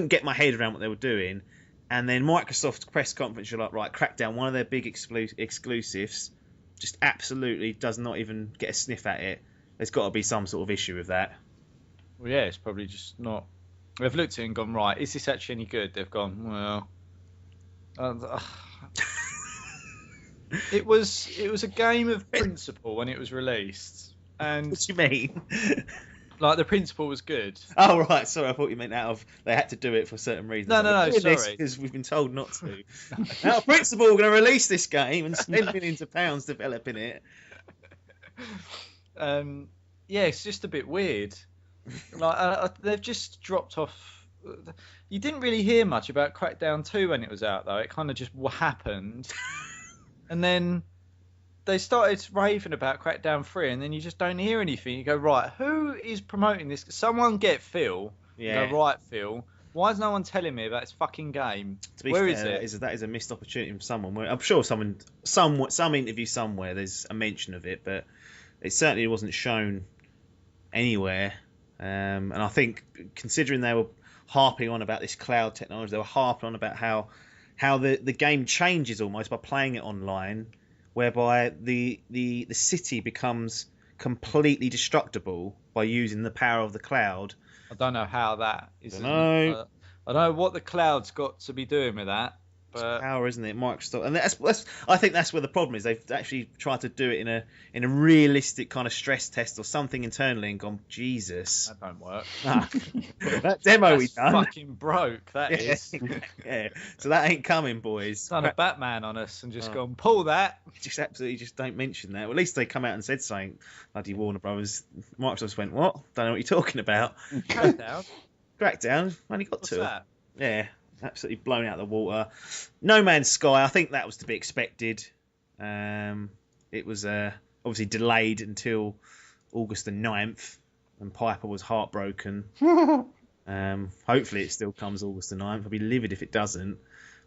get my head around what they were doing. And then Microsoft's press conference, you're like, right, Crackdown, one of their big exclusives, just absolutely does not even get a sniff at it. There's got to be some sort of issue with that. Well, yeah, it's probably just not. They've looked at it and gone, right, is this actually any good? They've gone, well... It was a game of principle when it was released. And what do you mean? Like, the principle was good. Oh, right, sorry, I thought you meant out of... They had to do it for certain reasons. No, sorry. Because we've been told not to. Out of principle, we're going to release this game and spend millions of pounds developing it. Yeah, it's just a bit weird. Like they've just dropped off. You didn't really hear much about Crackdown 2 when it was out, though. It kind of just happened, and then they started raving about Crackdown 3, and then you just don't hear anything. You go, right, who is promoting this? Someone get Phil. Yeah. You go, right, Phil. Why is no one telling me about this fucking game? To be Where fair, is it? That is a missed opportunity from someone. I'm sure some interview somewhere there's a mention of it, but it certainly wasn't shown anywhere. And I think, considering they were harping on about this cloud technology, they were harping on about how the game changes almost by playing it online, whereby the city becomes completely destructible by using the power of the cloud. I don't know how that is. I don't know what the cloud's got to be doing with that. But it's power, isn't it? Microsoft, and that's I think that's where the problem is. They've actually tried to do it in a realistic kind of stress test or something internally, and gone, Jesus, that don't work. That demo we done fucking broke. That is. Yeah. So that ain't coming, boys. Done a Batman on us and just gone, pull that. Just absolutely just don't mention that. Well, at least they come out and said something. Bloody Warner Brothers. Microsoft went, what? Don't know what you're talking about. Crackdown. Only got What's two. That? Yeah. Absolutely blown out of the water. No Man's Sky, I think that was to be expected. It was obviously delayed until August the 9th, and Piper was heartbroken. Hopefully it still comes August the 9th. I'll be livid if it doesn't.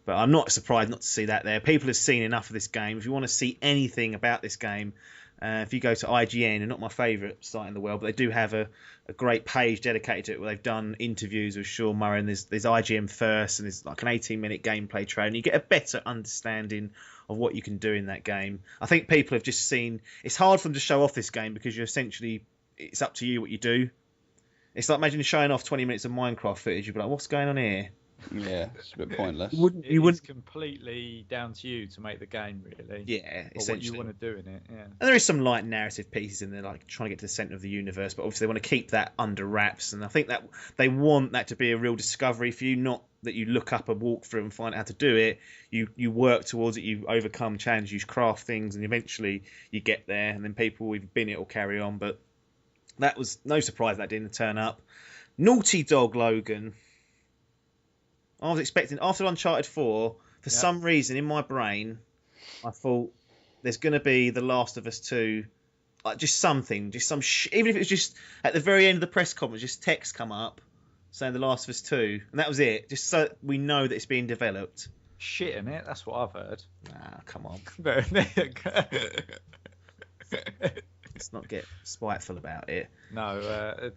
But I'm not surprised not to see that there. People have seen enough of this game. If you want to see anything about this game, if you go to IGN, and not my favourite site in the world, but they do have a great page dedicated to it where they've done interviews with Sean Murray, and there's IGN first, and there's like an 18-minute gameplay trailer, and you get a better understanding of what you can do in that game. I think people have just seen... It's hard for them to show off this game because you're essentially... It's up to you what you do. It's like, imagine showing off 20 minutes of Minecraft footage, you'd be like, what's going on here? Yeah, it's a bit pointless. It's completely down to you to make the game, really. Yeah, or what you want to do in it. Yeah. And there is some light narrative pieces in there, like trying to get to the centre of the universe, but obviously they want to keep that under wraps. And I think that they want that to be a real discovery for you, not that you look up a walkthrough and find out how to do it. You work towards it, you overcome challenges, you craft things, and eventually you get there. And then people who've been it will carry on. But that was no surprise that didn't turn up. Naughty Dog, Logan. I was expecting, after Uncharted 4, for some reason in my brain, I thought there's going to be The Last of Us 2, like just something, just some even if it was just at the very end of the press conference, just text come up saying The Last of Us 2, and that was it, just so we know that it's being developed. Shit in it, that's what I've heard. Nah, come on. Let's not get spiteful about it. No,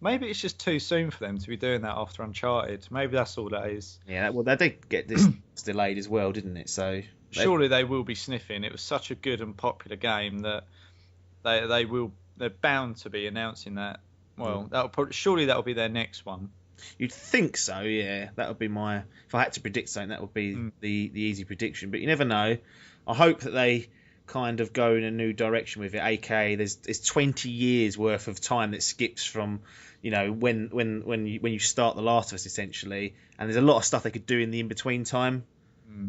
maybe it's just too soon for them to be doing that after Uncharted. Maybe that's all that is. Yeah, well, they did get this delayed as well, didn't it? So surely they will be sniffing. It was such a good and popular game that they're bound to be announcing that. Well, surely that'll be their next one. You'd think so, yeah. That would be my... If I had to predict something, that would be the easy prediction. But you never know. I hope that they kind of go in a new direction with it. AKA, there's 20 years worth of time that skips from, you know, when you start The Last of Us, essentially. And there's a lot of stuff they could do in the in-between time.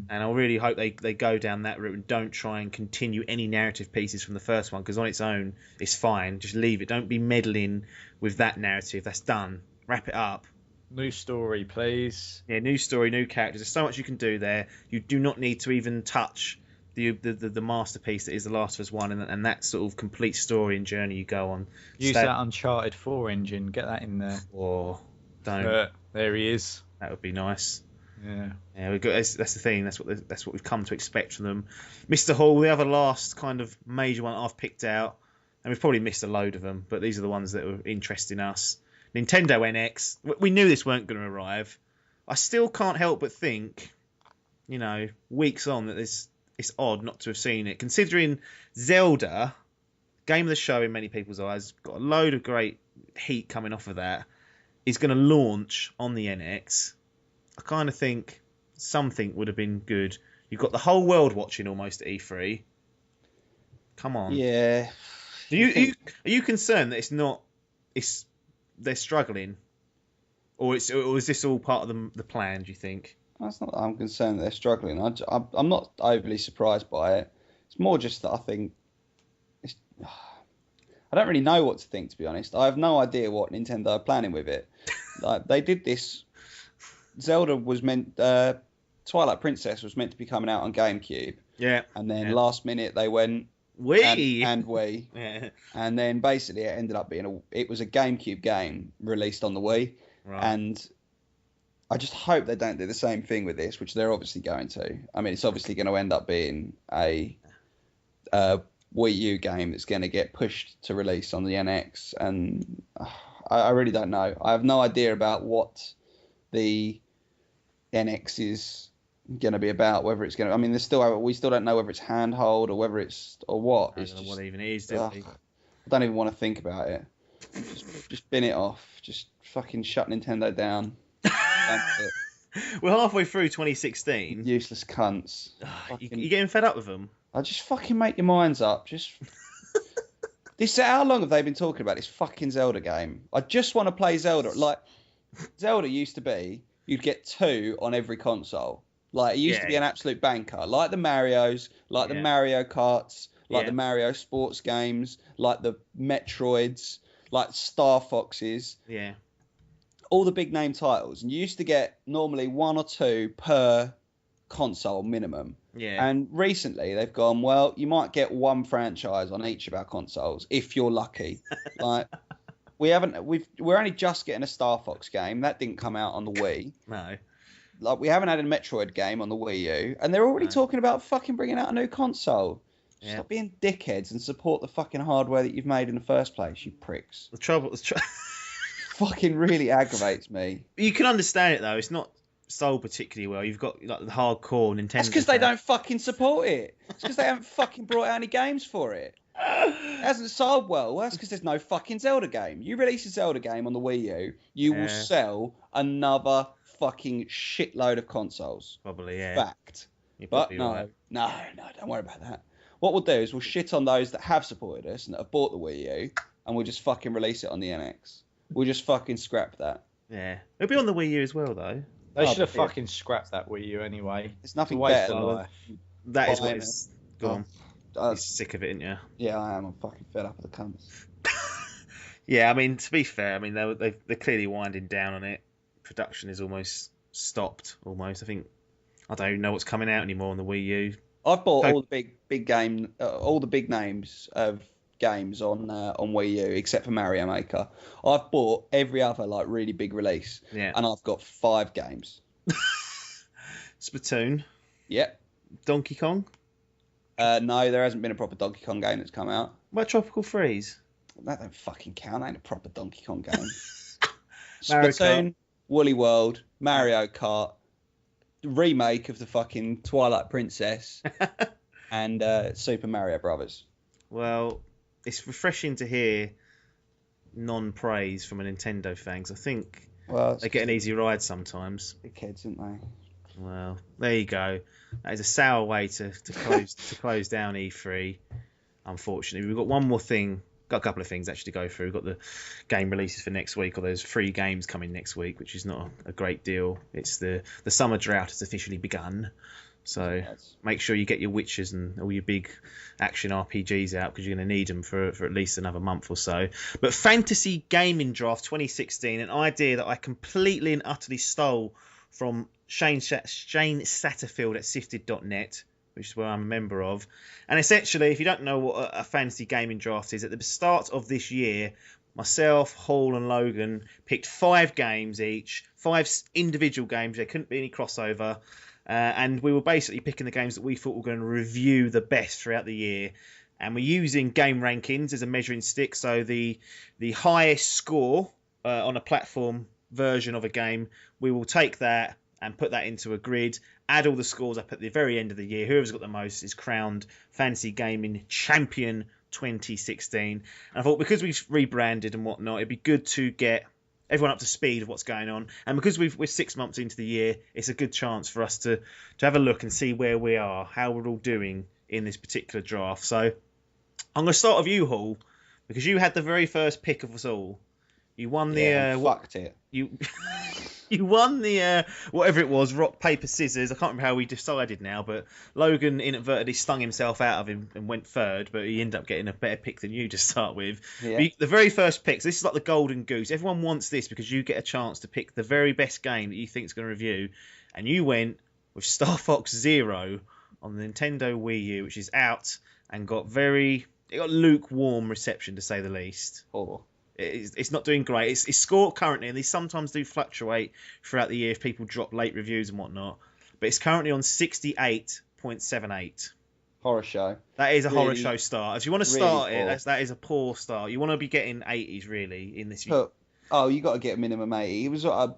And I really hope they go down that route and don't try and continue any narrative pieces from the first one, because on its own, it's fine. Just leave it. Don't be meddling with that narrative. That's done. Wrap it up. New story, please. Yeah, new story, new characters. There's so much you can do there. You do not need to even touch the masterpiece that is The Last of Us 1 and that sort of complete story and journey you go on. Use that Uncharted 4 engine. Get that in there. Or don't. There he is. That would be nice. Yeah. We've got that's the thing. That's what we've come to expect from them. Mr. Hall, the other last kind of major one I've picked out, and we've probably missed a load of them, but these are the ones that were interesting us. Nintendo NX. We knew this weren't going to arrive. I still can't help but think, weeks on that it's odd not to have seen it, considering Zelda, game of the show in many people's eyes, got a load of great heat coming off of that, is going to launch on the NX. I kind of think something would have been good. You've got the whole world watching almost at E3. Come on. Yeah. Are you concerned that they're struggling, or is this all part of the plan? Do you think? That's not that I'm concerned that they're struggling. I'm not overly surprised by it. It's more just that I think I don't really know what to think, to be honest. I have no idea what Nintendo are planning with it. Like, they did this. Zelda was Twilight Princess was meant to be coming out on GameCube. Yeah. And then last minute they went Wii. And Wii. Yeah. And then basically it ended up being it was a GameCube game released on the Wii. Right. And I just hope they don't do the same thing with this, which they're obviously going to. I mean, it's obviously going to end up being a Wii U game that's going to get pushed to release on the NX. And I really don't know. I have no idea about what the NX is going to be about, whether it's going to... I mean, we still don't know whether it's handhold or what. I don't know what it even is, do we? I don't even want to think about it. Just bin it off. Just fucking shut Nintendo down. That's it. We're halfway through 2016. Useless cunts. You getting fed up with them? I just fucking make your minds up. Just how long have they been talking about this fucking Zelda game? I just want to play Zelda. Like, Zelda used to be, you'd get 2 on every console. Like, it used to be an absolute banker. Like the Marios, like the Mario Karts, like the Mario sports games, like the Metroids, like Star Foxes. Yeah. All the big name titles. And you used to get normally 1 or 2 per console minimum. Yeah. And recently they've gone, well, you might get 1 franchise on each of our consoles if you're lucky. Like, we're only just getting a Star Fox game that didn't come out on the Wii. No. Like, we haven't had a Metroid game on the Wii U, and they're already talking about fucking bringing out a new console. Stop being dickheads and support the fucking hardware that you've made in the first place, you pricks. The trouble fucking really aggravates me. You can understand it though. It's not sold particularly well. You've got like the hardcore Nintendo. That's because they don't fucking support it. It's because they haven't fucking brought out any games for it. It hasn't sold well. That's because there's no fucking Zelda game. You release a Zelda game on the Wii U, you will sell another fucking shitload of consoles. Probably, yeah. Fact. But no, don't worry about that. What we'll do is we'll shit on those that have supported us and that have bought the Wii U, and we'll just fucking release it on the NX. We'll just fucking scrap that. Yeah. It'll be on the Wii U as well, though. They should have fucking scrapped that Wii U anyway. It's nothing better than life. That is what it's... Go on. You're sick of it, aren't you? Yeah, I am. I'm fucking fed up with the cunts. Yeah, I mean, to be fair, I mean, they're clearly winding down on it. Production is almost stopped, almost. I think... I don't even know what's coming out anymore on the Wii U. I've bought all the all the big names of games on Wii U except for Mario Maker. I've bought every other like really big release, and I've got 5 games. Splatoon. Yep. Donkey Kong. No, there hasn't been a proper Donkey Kong game that's come out. What about Tropical Freeze? That don't fucking count. That ain't a proper Donkey Kong game. Mario Splatoon, Kart. Woolly World, Mario Kart, remake of the fucking Twilight Princess, and Super Mario Brothers. Well, it's refreshing to hear non-praise from a Nintendo fan, 'cause I think they get an easy ride sometimes. Big kids, aren't they? Well, there you go. That is a sour way to close down E3. Unfortunately, we've got one more thing. Got a couple of things actually to go through. We've got the game releases for next week, or there's 3 games coming next week, which is not a great deal. It's the summer drought has officially begun. So make sure you get your Witchers and all your big action RPGs out, because you're going to need them for at least another month or so. But Fantasy Gaming Draft 2016, an idea that I completely and utterly stole from Shane Satterfield at Sifted.net. which is where I'm a member of. And essentially, if you don't know what a fantasy gaming draft is, at the start of this year, myself, Hall, and Logan picked 5 games each, 5 individual games. There couldn't be any crossover. And we were basically picking the games that we thought were going to review the best throughout the year. And we're using game rankings as a measuring stick. So the highest score on a platform version of a game, we will take that and put that into a grid, add all the scores up at the very end of the year. Whoever's got the most is crowned Fantasy Gaming Champion 2016. And I thought, because we've rebranded and whatnot, it'd be good to get everyone up to speed of what's going on. And because we're 6 months into the year, it's a good chance for us to have a look and see where we are, how we're all doing in this particular draft. So I'm going to start with you, Hall, because you had the very first pick of us all. You won the fucked it. You won the whatever it was, rock paper scissors. I can't remember how we decided now, but Logan inadvertently stung himself out of him and went third, but he ended up getting a better pick than you to start with. Yeah. The very first pick, so this is like the golden goose. Everyone wants this because you get a chance to pick the very best game that you think is going to review, and you went with Star Fox Zero on the Nintendo Wii U, which is out and got lukewarm reception, to say the least. Oh. It's not doing great. It's scored currently, and they sometimes do fluctuate throughout the year if people drop late reviews and whatnot. But it's currently on 68.78. Horror show. That is a horror show start. If you want to start really it, that is a poor start. You want to be getting 80s really in this. You got to get a minimum 80. I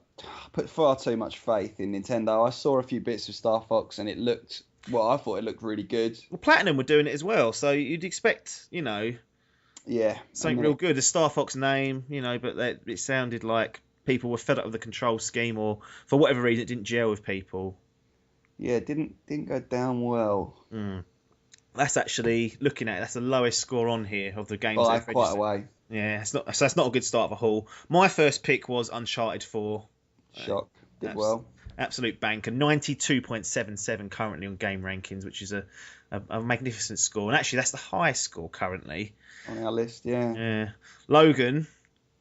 put far too much faith in Nintendo. I saw a few bits of Star Fox, and I thought it looked really good. Well, Platinum were doing it as well, so you'd expect, yeah, something real good. The Star Fox name, but it sounded like people were fed up with the control scheme, or for whatever reason it didn't gel with people. Yeah, it didn't go down well. That's actually, looking at it, that's the lowest score on here of the games. By quite a way. Yeah, that's not a good start for Hall. My first pick was Uncharted 4. Shock. Did well. Absolute banker. 92.77 currently on game rankings, which is a magnificent score. And actually, that's the highest score currently on our list, yeah. Logan,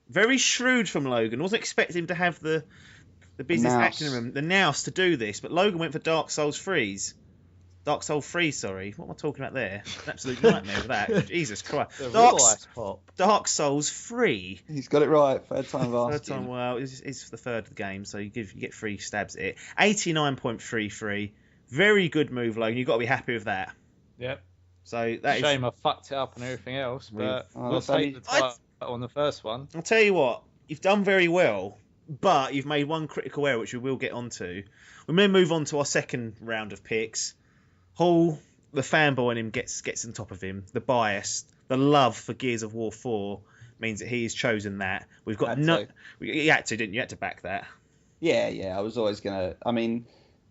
very shrewd from Logan. Wasn't expecting him to have the business acumen, the nous to do this, but Logan went for Dark Souls 3. Dark Souls 3, sorry. What am I talking about there? An absolute nightmare with that. Jesus Christ. Dark Souls 3. He's got it right. Third time of asking. Third time, well, it's the third of the game, so you get 3 stabs at it. 89.33. Very good move, Logan. You've got to be happy with that. Yep. So that shame I fucked it up and everything else, but we'll take the title on the first one. I'll tell you what, you've done very well, but you've made one critical error, which we will get onto. We may move on to our second round of picks. Hall, the fanboy in him gets on top of him. The bias, the love for Gears of War 4 means that he has chosen that. We've got you had to, didn't you? You had to back that. Yeah. I was always gonna. I mean,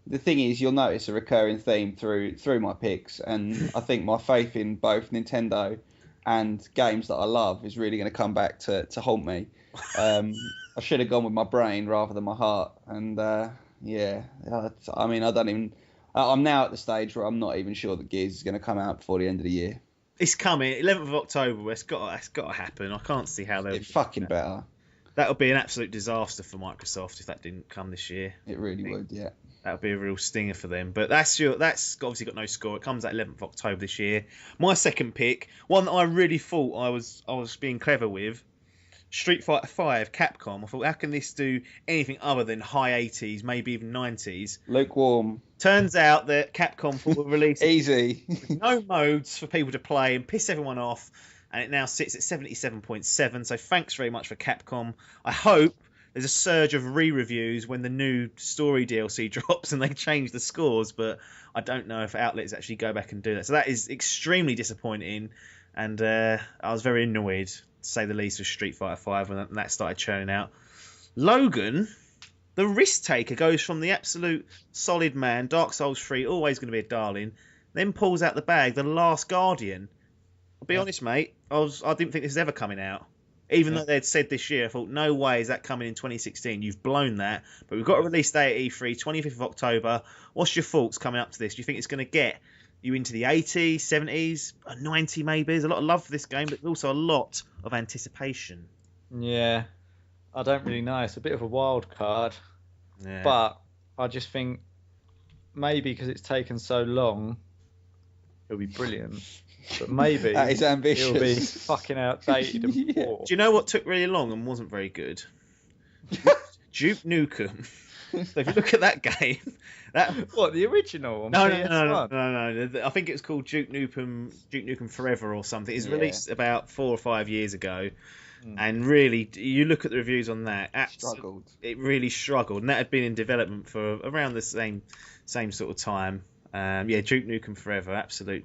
the thing is, you'll notice a recurring theme through my picks, and I think my faith in both Nintendo and games that I love is really going to come back to haunt me. I should have gone with my brain rather than my heart, and I don't even. I'm now at the stage where I'm not even sure that Gears is going to come out before the end of the year. It's coming, 11th of October. It's got to happen. I can't see how they'll. It fucking better. That would be an absolute disaster for Microsoft if that didn't come this year. It really would, yeah. That would be a real stinger for them. But that's obviously got no score. It comes at 11th of October this year. My second pick, one that I really thought I was being clever with, Street Fighter 5, Capcom. I thought, how can this do anything other than high 80s, maybe even 90s? Lukewarm. Turns out that Capcom will release easy no modes for people to play and piss everyone off, and it now sits at 77.7. So thanks very much for Capcom. I hope there's a surge of re-reviews when the new story DLC drops and they change the scores, but I don't know if outlets actually go back and do that. So that is extremely disappointing, and I was very annoyed, to say the least, with Street Fighter 5 when that started churning out. Logan, the risk taker, goes from the absolute solid man, Dark Souls 3, always going to be a darling, then pulls out the bag, The Last Guardian. I'll be honest, mate, I didn't think this was ever coming out. Even though they'd said this year, I thought, no way is that coming in 2016. You've blown that. But we've got a release date at E3, 25th of October. What's your thoughts coming up to this? Do you think it's going to get you into the 80s, 70s, 90 maybe? There's a lot of love for this game, but also a lot of anticipation. Yeah, I don't really know. It's a bit of a wild card. Yeah. But I just think maybe because it's taken so long, it'll be brilliant. But maybe that is ambitious. It'll be fucking outdated and poor. Do you know what took really long and wasn't very good? Duke Nukem. So if you look at that game, what, the original on no, PS1? no. I think it was called Duke Nukem Forever or something. It's released about 4 or 5 years ago, and really, you look at the reviews on that. Struggled. It really struggled, and that had been in development for around the same sort of time. Duke Nukem Forever, absolute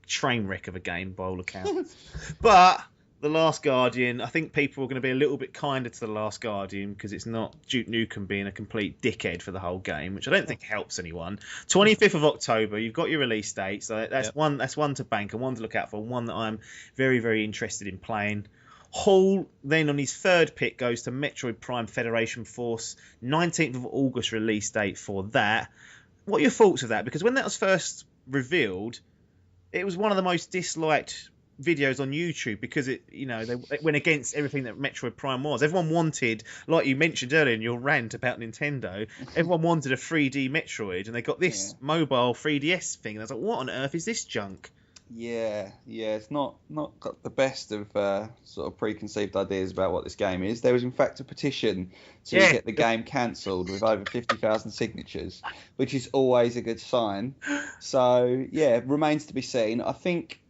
train wreck of a game by all accounts. But The Last Guardian, I think people are going to be a little bit kinder to The Last Guardian because it's not Duke Nukem being a complete dickhead for the whole game, which I don't think helps anyone. 25th of October, you've got your release date, so that's one to bank and one to look out for, one that I'm very, very interested in playing. Hall, then on his third pick, goes to Metroid Prime Federation Force, 19th of August release date for that. What are your thoughts of that? Because when that was first revealed, it was one of the most disliked videos on YouTube because it went against everything that Metroid Prime was. Everyone wanted, like you mentioned earlier in your rant about Nintendo, everyone wanted a 3D Metroid, and they got this mobile 3DS thing, and I was like, what on earth is this junk? Yeah, it's not got the best of sort of preconceived ideas about what this game is. There was in fact a petition to get the game cancelled with over 50,000 signatures, which is always a good sign. So remains to be seen. I think,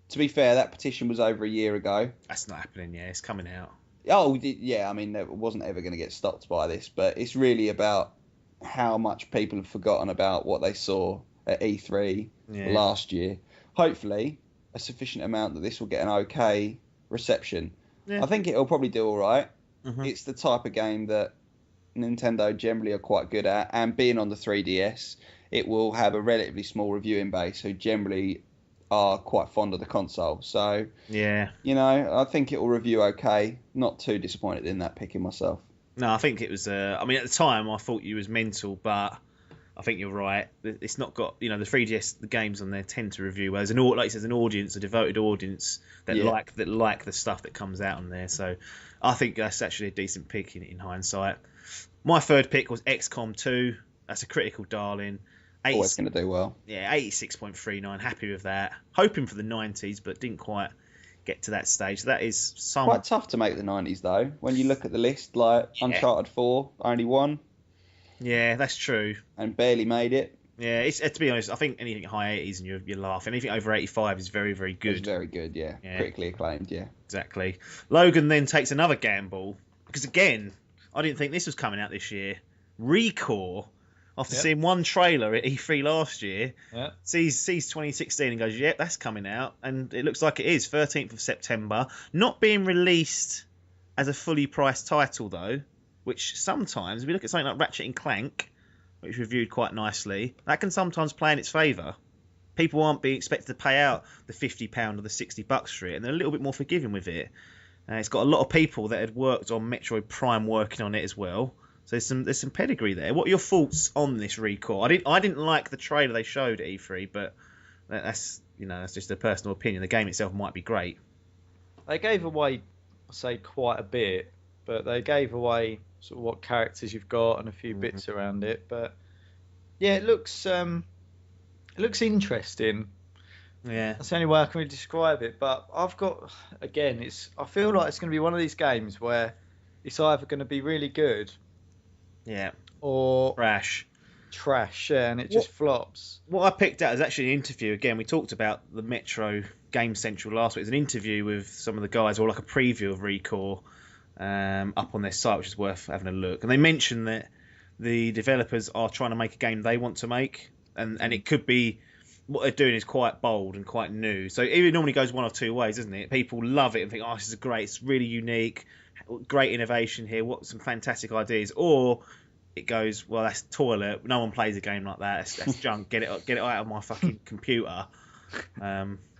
to be fair, that petition was over a year ago. That's not happening. Yeah, it's coming out. Oh yeah, I mean, it wasn't ever going to get stopped by this, but it's really about how much people have forgotten about what they saw at E3 last year. Hopefully, a sufficient amount that this will get an okay reception. Yeah. I think it'll probably do all right. Mm-hmm. It's the type of game that Nintendo generally are quite good at, and being on the 3DS, it will have a relatively small reviewing base who generally are quite fond of the console. So, I think it will review okay. Not too disappointed in that picking myself. No, I think it was... at the time, I thought you was mental, but... I think you're right. It's not got the 3DS. The games on there tend to review well. There's an audience, a devoted audience that like the stuff that comes out on there. So I think that's actually a decent pick in hindsight. My third pick was XCOM 2. That's a critical darling. Always going to do well. Yeah, 86.39. Happy with that. Hoping for the 90s, but didn't quite get to that stage. That is quite tough to make the 90s though. When you look at the list, like Uncharted 4 only won. Yeah, that's true. And barely made it. Yeah, to be honest, I think anything high 80s and you're laughing. Anything over 85 is very, very good. It's very good, yeah. Critically acclaimed, yeah. Exactly. Logan then takes another gamble. Because again, I didn't think this was coming out this year. Recore, after seeing one trailer at E3 last year, sees 2016 and goes, yep, that's coming out. And it looks like it is, 13th of September. Not being released as a fully priced title, though. Which sometimes, if we look at something like Ratchet and Clank, which reviewed quite nicely, that can sometimes play in its favour. People aren't being expected to pay out the £50 or the $60 for it, and they're a little bit more forgiving with it. It's got a lot of people that had worked on Metroid Prime working on it as well. So there's some pedigree there. What are your thoughts on this Recore? I didn't like the trailer they showed at E3, but that's just a personal opinion. The game itself might be great. They gave away, I say, quite a bit, but they gave away sort of what characters you've got and a few bits around it, but it looks interesting. Yeah, that's the only way I can really describe it. But I feel like it's going to be one of these games where it's either going to be really good, or trash, and it just flops. What I picked out is actually an interview. Again, we talked about the Metro Game Central last week. It's an interview with some of the guys, or like a preview of Recore. Up on their site, which is worth having a look. And they mentioned that the developers are trying to make a game they want to make, and it could be what they're doing is quite bold and quite new. So it normally goes one of two ways, doesn't it? People love it and think, oh, this is great, it's really unique, great innovation here, what some fantastic ideas. Or it goes, well, that's toilet, no one plays a game like that, that's junk, get it out of my fucking computer.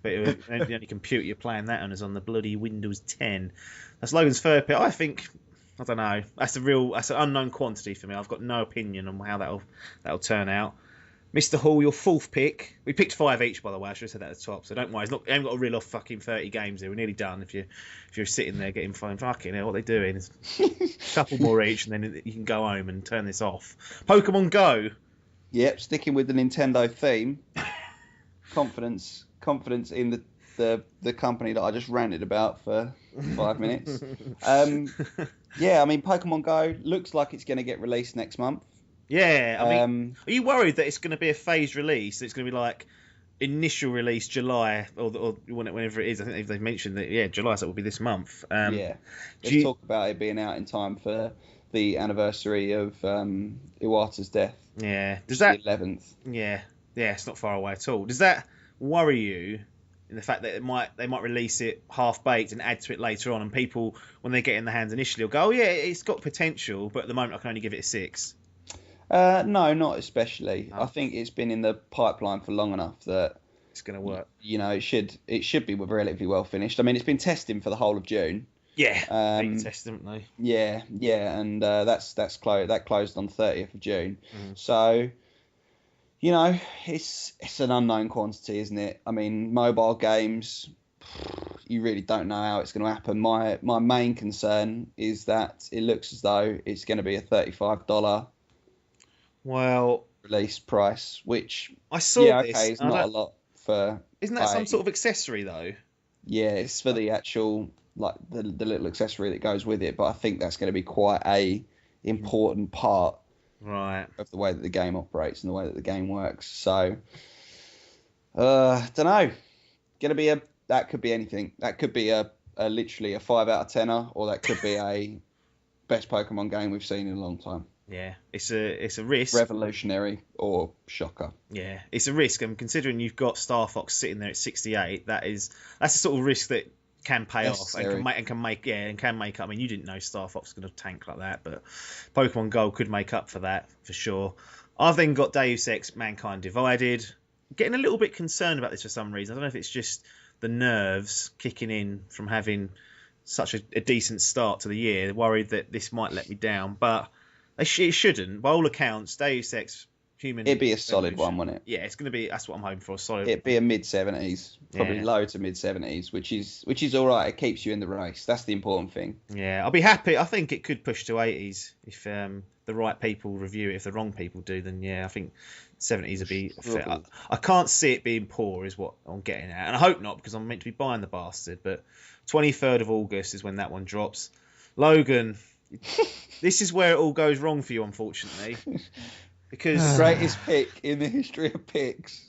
But the only computer you're playing that on is on the bloody Windows 10. That's Logan's third pick. I think, I don't know. That's an unknown quantity for me. I've got no opinion on how that'll turn out. Mr. Hall, your fourth pick. We picked 5 each, by the way. I should have said that at the top. So don't worry. I haven't got to reel off fucking 30 games here. We're nearly done. If you're sitting there getting fucking hell, what are they doing? It's a couple more each, and then you can go home and turn this off. Pokemon Go. Yep, sticking with the Nintendo theme. confidence in the company that I just ranted about for 5 minutes. Yeah, I mean, Pokemon Go looks like it's going to get released next month. Yeah, I mean, are you worried that it's going to be a phased release? That it's going to be like initial release July or whenever it is? I think they've mentioned that. Yeah, July, so it will be this month. Yeah, let's talk about it being out in time for the anniversary of Iwata's death. Yeah, does that the 11th? Yeah, it's not far away at all. Does that worry you? In the fact that they might release it half baked and add to it later on, and people when they get in the hands initially will go, oh yeah, it's got potential, but at the moment I can only give it a 6. No, not especially. I think it's been in the pipeline for long enough that it's going to work. You know, it should be relatively well finished. I mean, it's been testing for the whole of June. Yeah, beta test, haven't they? Yeah, and that closed on 30th of June. So, you know, it's an unknown quantity, isn't it? I mean, mobile games, you really don't know how it's going to happen. My main concern is that it looks as though it's going to be a $35 release price, which I saw this. Okay, it's not a lot for. Isn't that some sort of accessory though? Yeah, it's for the actual like the little accessory that goes with it, but I think that's going to be quite a important part. Right. Of the way that the game operates and the way that the game works. So, don't know. That could be anything. That could be a literally a 5 out of 10er, or that could be a best Pokemon game we've seen in a long time. Yeah, it's a risk. Revolutionary or shocker. Yeah, it's a risk, and considering you've got Star Fox sitting there at 68, that's the sort of risk that can pay off and can make up. I mean, you didn't know Star Fox was going to tank like that, but Pokemon Go could make up for that for sure. I've then got Deus Ex: Mankind Divided. Getting a little bit concerned about this for some reason. I don't know if it's just the nerves kicking in from having such a decent start to the year. Worried that this might let me down, but it shouldn't. By all accounts, Deus Ex Human. It'd be a solid one, wouldn't it? Yeah, it's going to be. That's what I'm hoping for. A solid. It'd be a mid-70s, probably low to mid-70s, which is all right. It keeps you in the race. That's the important thing. Yeah, I'll be happy. I think it could push to 80s if the right people review it. If the wrong people do, then yeah, I think 70s would be fair. I can't see it being poor, is what I'm getting at, and I hope not because I'm meant to be buying the bastard. But 23rd of August is when that one drops. Logan, this is where it all goes wrong for you, unfortunately. Because greatest pick in the history of picks.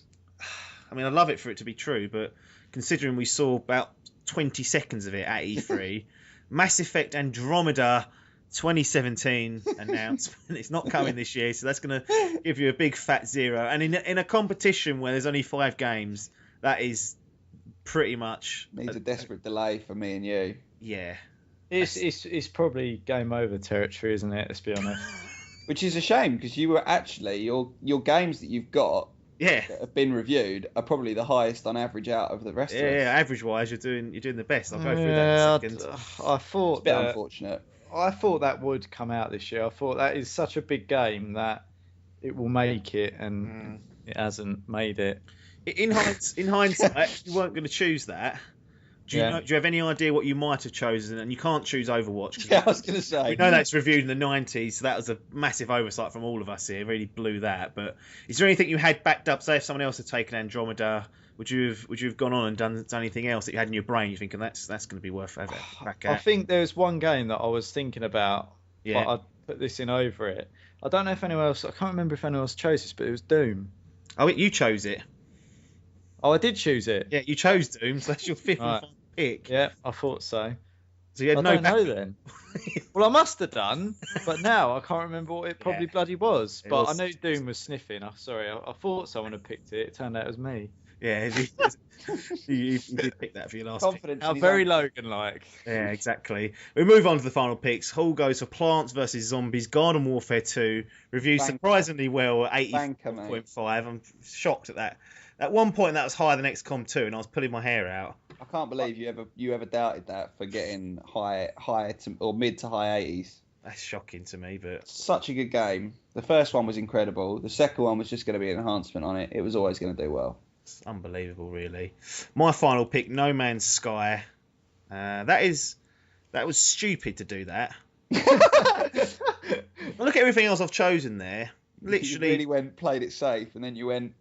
I mean, I'd love it for it to be true, but considering we saw about 20 seconds of it at E3, Mass Effect Andromeda 2017 announcement. It's not coming this year, so that's going to give you a big fat 0. And in a competition where there's only 5 games, that is pretty much needs a desperate delay for me and you. Yeah, it's probably game over territory, isn't it? Let's be honest. Which is a shame because you were actually your games that you've got that have been reviewed are probably the highest on average out of the rest of us. Yeah, average wise, you're doing the best. I'll go through that in a second. I thought it's a bit unfortunate. I thought that would come out this year. I thought that is such a big game that it will make it, and it hasn't made it. In hindsight, you weren't going to choose that. Do you have any idea what you might have chosen? And you can't choose Overwatch. Yeah, I was going to say. We know that's reviewed in the 90s, so that was a massive oversight from all of us here. Really blew that. But is there anything you had backed up? Say if someone else had taken Andromeda, would you have gone on and done anything else that you had in your brain? You're thinking that's going to be worth having back at? I think there's one game that I was thinking about, but I'd put this in over it. I don't know if anyone else. I can't remember if anyone else chose this, but it was Doom. Oh, you chose it. Oh, I did choose it. Yeah, you chose Doom, so that's your fifth and final pick. Yeah, I thought so. So you had I don't know then. Well, I must have done, but now I can't remember what it probably bloody was. But I knew Doom was sniffing. I thought someone had picked it. It turned out it was me. Yeah, you did pick that for your last pick. How very Logan-like. Yeah, exactly. We move on to the final picks. Hall goes for Plants vs Zombies, Garden Warfare 2. Reviewed surprisingly well at 84.5. I'm shocked at that. At one point, that was higher than XCOM 2, and I was pulling my hair out. I can't believe you ever doubted that for getting high to or mid to high 80s. That's shocking to me, but such a good game. The first one was incredible. The second one was just going to be an enhancement on it. It was always going to do well. It's unbelievable, really. My final pick, No Man's Sky. That was stupid to do that. Look at everything else I've chosen there. Literally, you really played it safe, and then you went.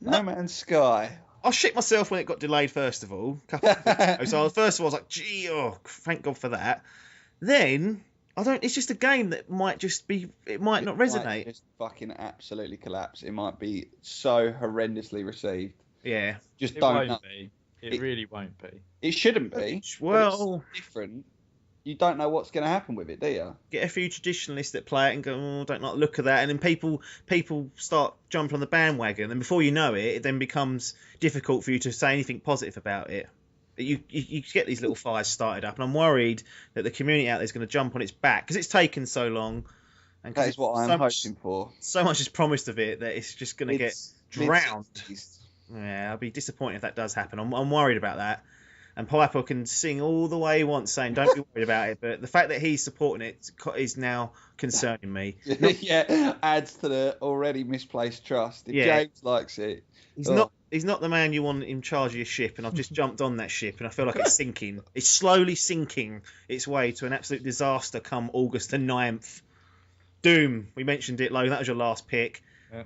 No Man's Sky. I shit myself when it got delayed, first of all. So first of all, I was like, gee, oh, thank God for that. Then, it's just a game that might just be, it might not resonate. Might just fucking absolutely collapse. It might be so horrendously received. Yeah. Just it don't won't be. It really won't be. It shouldn't be. Well, it's different. You don't know what's going to happen with it, do you? Get a few traditionalists that play it and go, oh, don't like the look of that, and then people start jumping on the bandwagon, and before you know it, it then becomes difficult for you to say anything positive about it. You get these little fires started up, and I'm worried that the community out there is going to jump on its back because it's taken so long. And that is what I'm hoping for. So much is promised of it that it's just going to get drowned. Yeah, I'll be disappointed if that does happen. I'm worried about that. And Piper can sing all the way he wants, saying don't be worried about it. But the fact that he's supporting it is now concerning me. Yeah, adds to the already misplaced trust. If James likes it, he's not the man you want in charge of your ship. And I've just jumped on that ship, and I feel like it's sinking. It's slowly sinking its way to an absolute disaster come August the 9th. Doom. We mentioned it, Logan. That was your last pick. Yeah.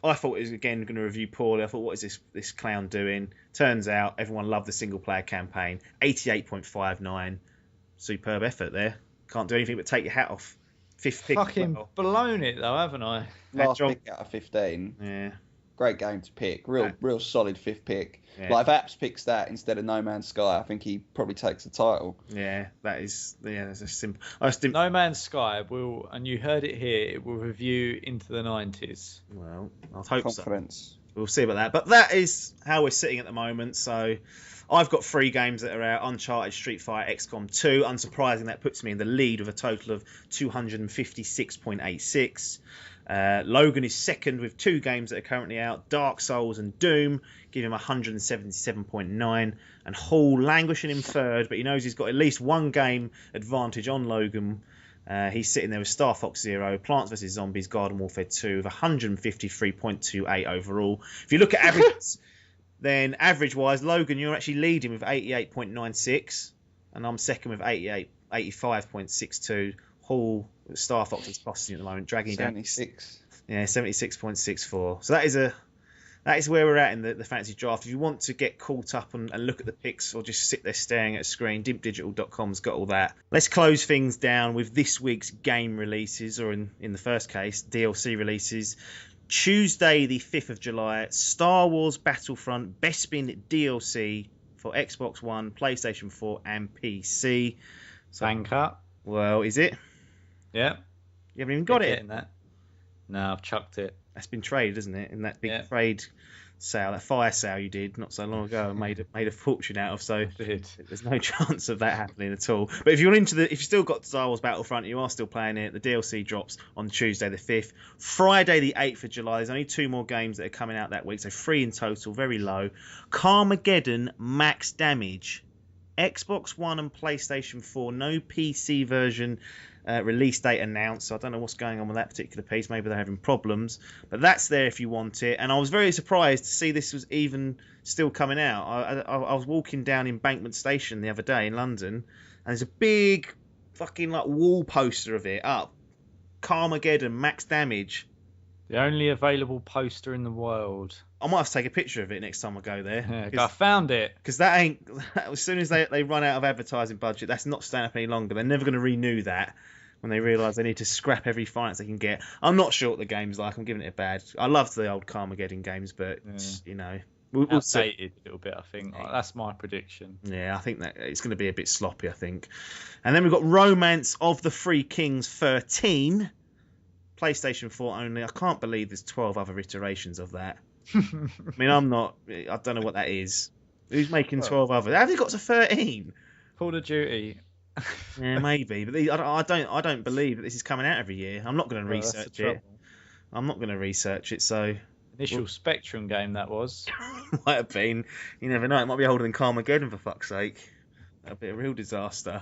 I thought it was, again, going to review poorly. I thought, what is this clown doing? Turns out everyone loved the single-player campaign. 88.59. Superb effort there. Can't do anything but take your hat off. 5th pick. Fucking blown it, though, haven't I? Last pick out of 15. Yeah. Great game to pick. Real solid 5th pick. Yeah. Like, if Apps picks that instead of No Man's Sky, I think he probably takes the title. Yeah, that's a simple... No Man's Sky will, and you heard it here, it will review into the 90s. Well, I hope Confidence. So. We'll see about that. But that is how we're sitting at the moment. So I've got 3 games that are out. Uncharted, Street Fighter, XCOM 2. Unsurprising, that puts me in the lead with a total of 256.86. Logan is second with 2 games that are currently out. Dark Souls and Doom give him 177.9. And Hall languishing in third, but he knows he's got at least 1 game advantage on Logan. He's sitting there with Star Fox Zero, Plants vs Zombies, Garden Warfare 2 with 153.28 overall. If you look at averages, then average-wise, Logan, you're actually leading with 88.96, and I'm second with 85.62. Hall, Star Fox is costing at the moment, dragging 76. Down. Yeah, 76.64. So that is where we're at in the fantasy draft. If you want to get caught up and look at the picks or just sit there staring at a screen, dimpdigital.com's got all that. Let's close things down with this week's game releases, or in the first case, DLC releases. Tuesday, the 5th of July, Star Wars Battlefront Bespin DLC for Xbox One, PlayStation 4 and PC. So, Banker. Well, is it? Yeah. You haven't even got it? In that. No, I've chucked it. That's been traded, isn't it? In that big trade sale, that fire sale you did not so long ago, and made a fortune out of. So there's no chance of that happening at all. But if you've still got Star Wars Battlefront, you are still playing it. The DLC drops on Tuesday the 5th. Friday the 8th of July. There's only 2 more games that are coming out that week, so 3 in total, very low. Carmageddon Max Damage, Xbox One and PlayStation 4, no PC version. Release date announced, so I don't know what's going on with that particular piece. Maybe they're having problems, but that's there if you want it. And I was very surprised to see this was even still coming out. I was walking down Embankment Station the other day in London, and there's a big fucking wall poster of it up. Carmageddon Max Damage. The only available poster in the world. I might have to take a picture of it next time I go there. Yeah, I found it. Because as soon as they run out of advertising budget, that's not staying up any longer. They're never going to renew that when they realise they need to scrap every finance they can get. I'm not sure what the game's like. I'm giving it a bad. I loved the old Carmageddon games, but, we'll see. Outdated a little bit, I think. That's my prediction. Yeah, I think that it's going to be a bit sloppy, I think. And then we've got Romance of the Three Kings 13. PlayStation 4 only. I can't believe there's 12 other iterations of that. I mean, I don't know what that is. Who's making 12 other? Have they got to 13? Call of Duty. Yeah, maybe. But I don't believe that this is coming out every year. I'm not going to research it. I'm not going to research it, so... Initial Spectrum game, that was. Might have been. You never know. It might be older than Carmageddon, for fuck's sake. That'd be a real disaster.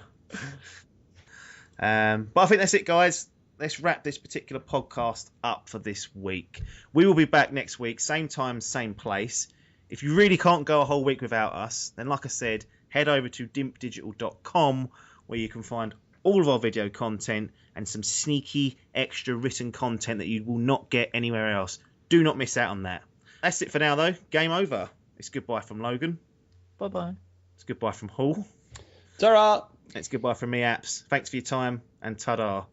But I think that's it, guys. Let's wrap this particular podcast up for this week. We will be back next week, same time, same place. If you really can't go a whole week without us, then like I said, head over to dimpdigital.com where you can find all of our video content and some sneaky extra written content that you will not get anywhere else. Do not miss out on that. That's it for now, though. Game over. It's goodbye from Logan. Bye-bye. It's goodbye from Hall. Ta-ra! It's goodbye from me, Apps. Thanks for your time, and ta-da.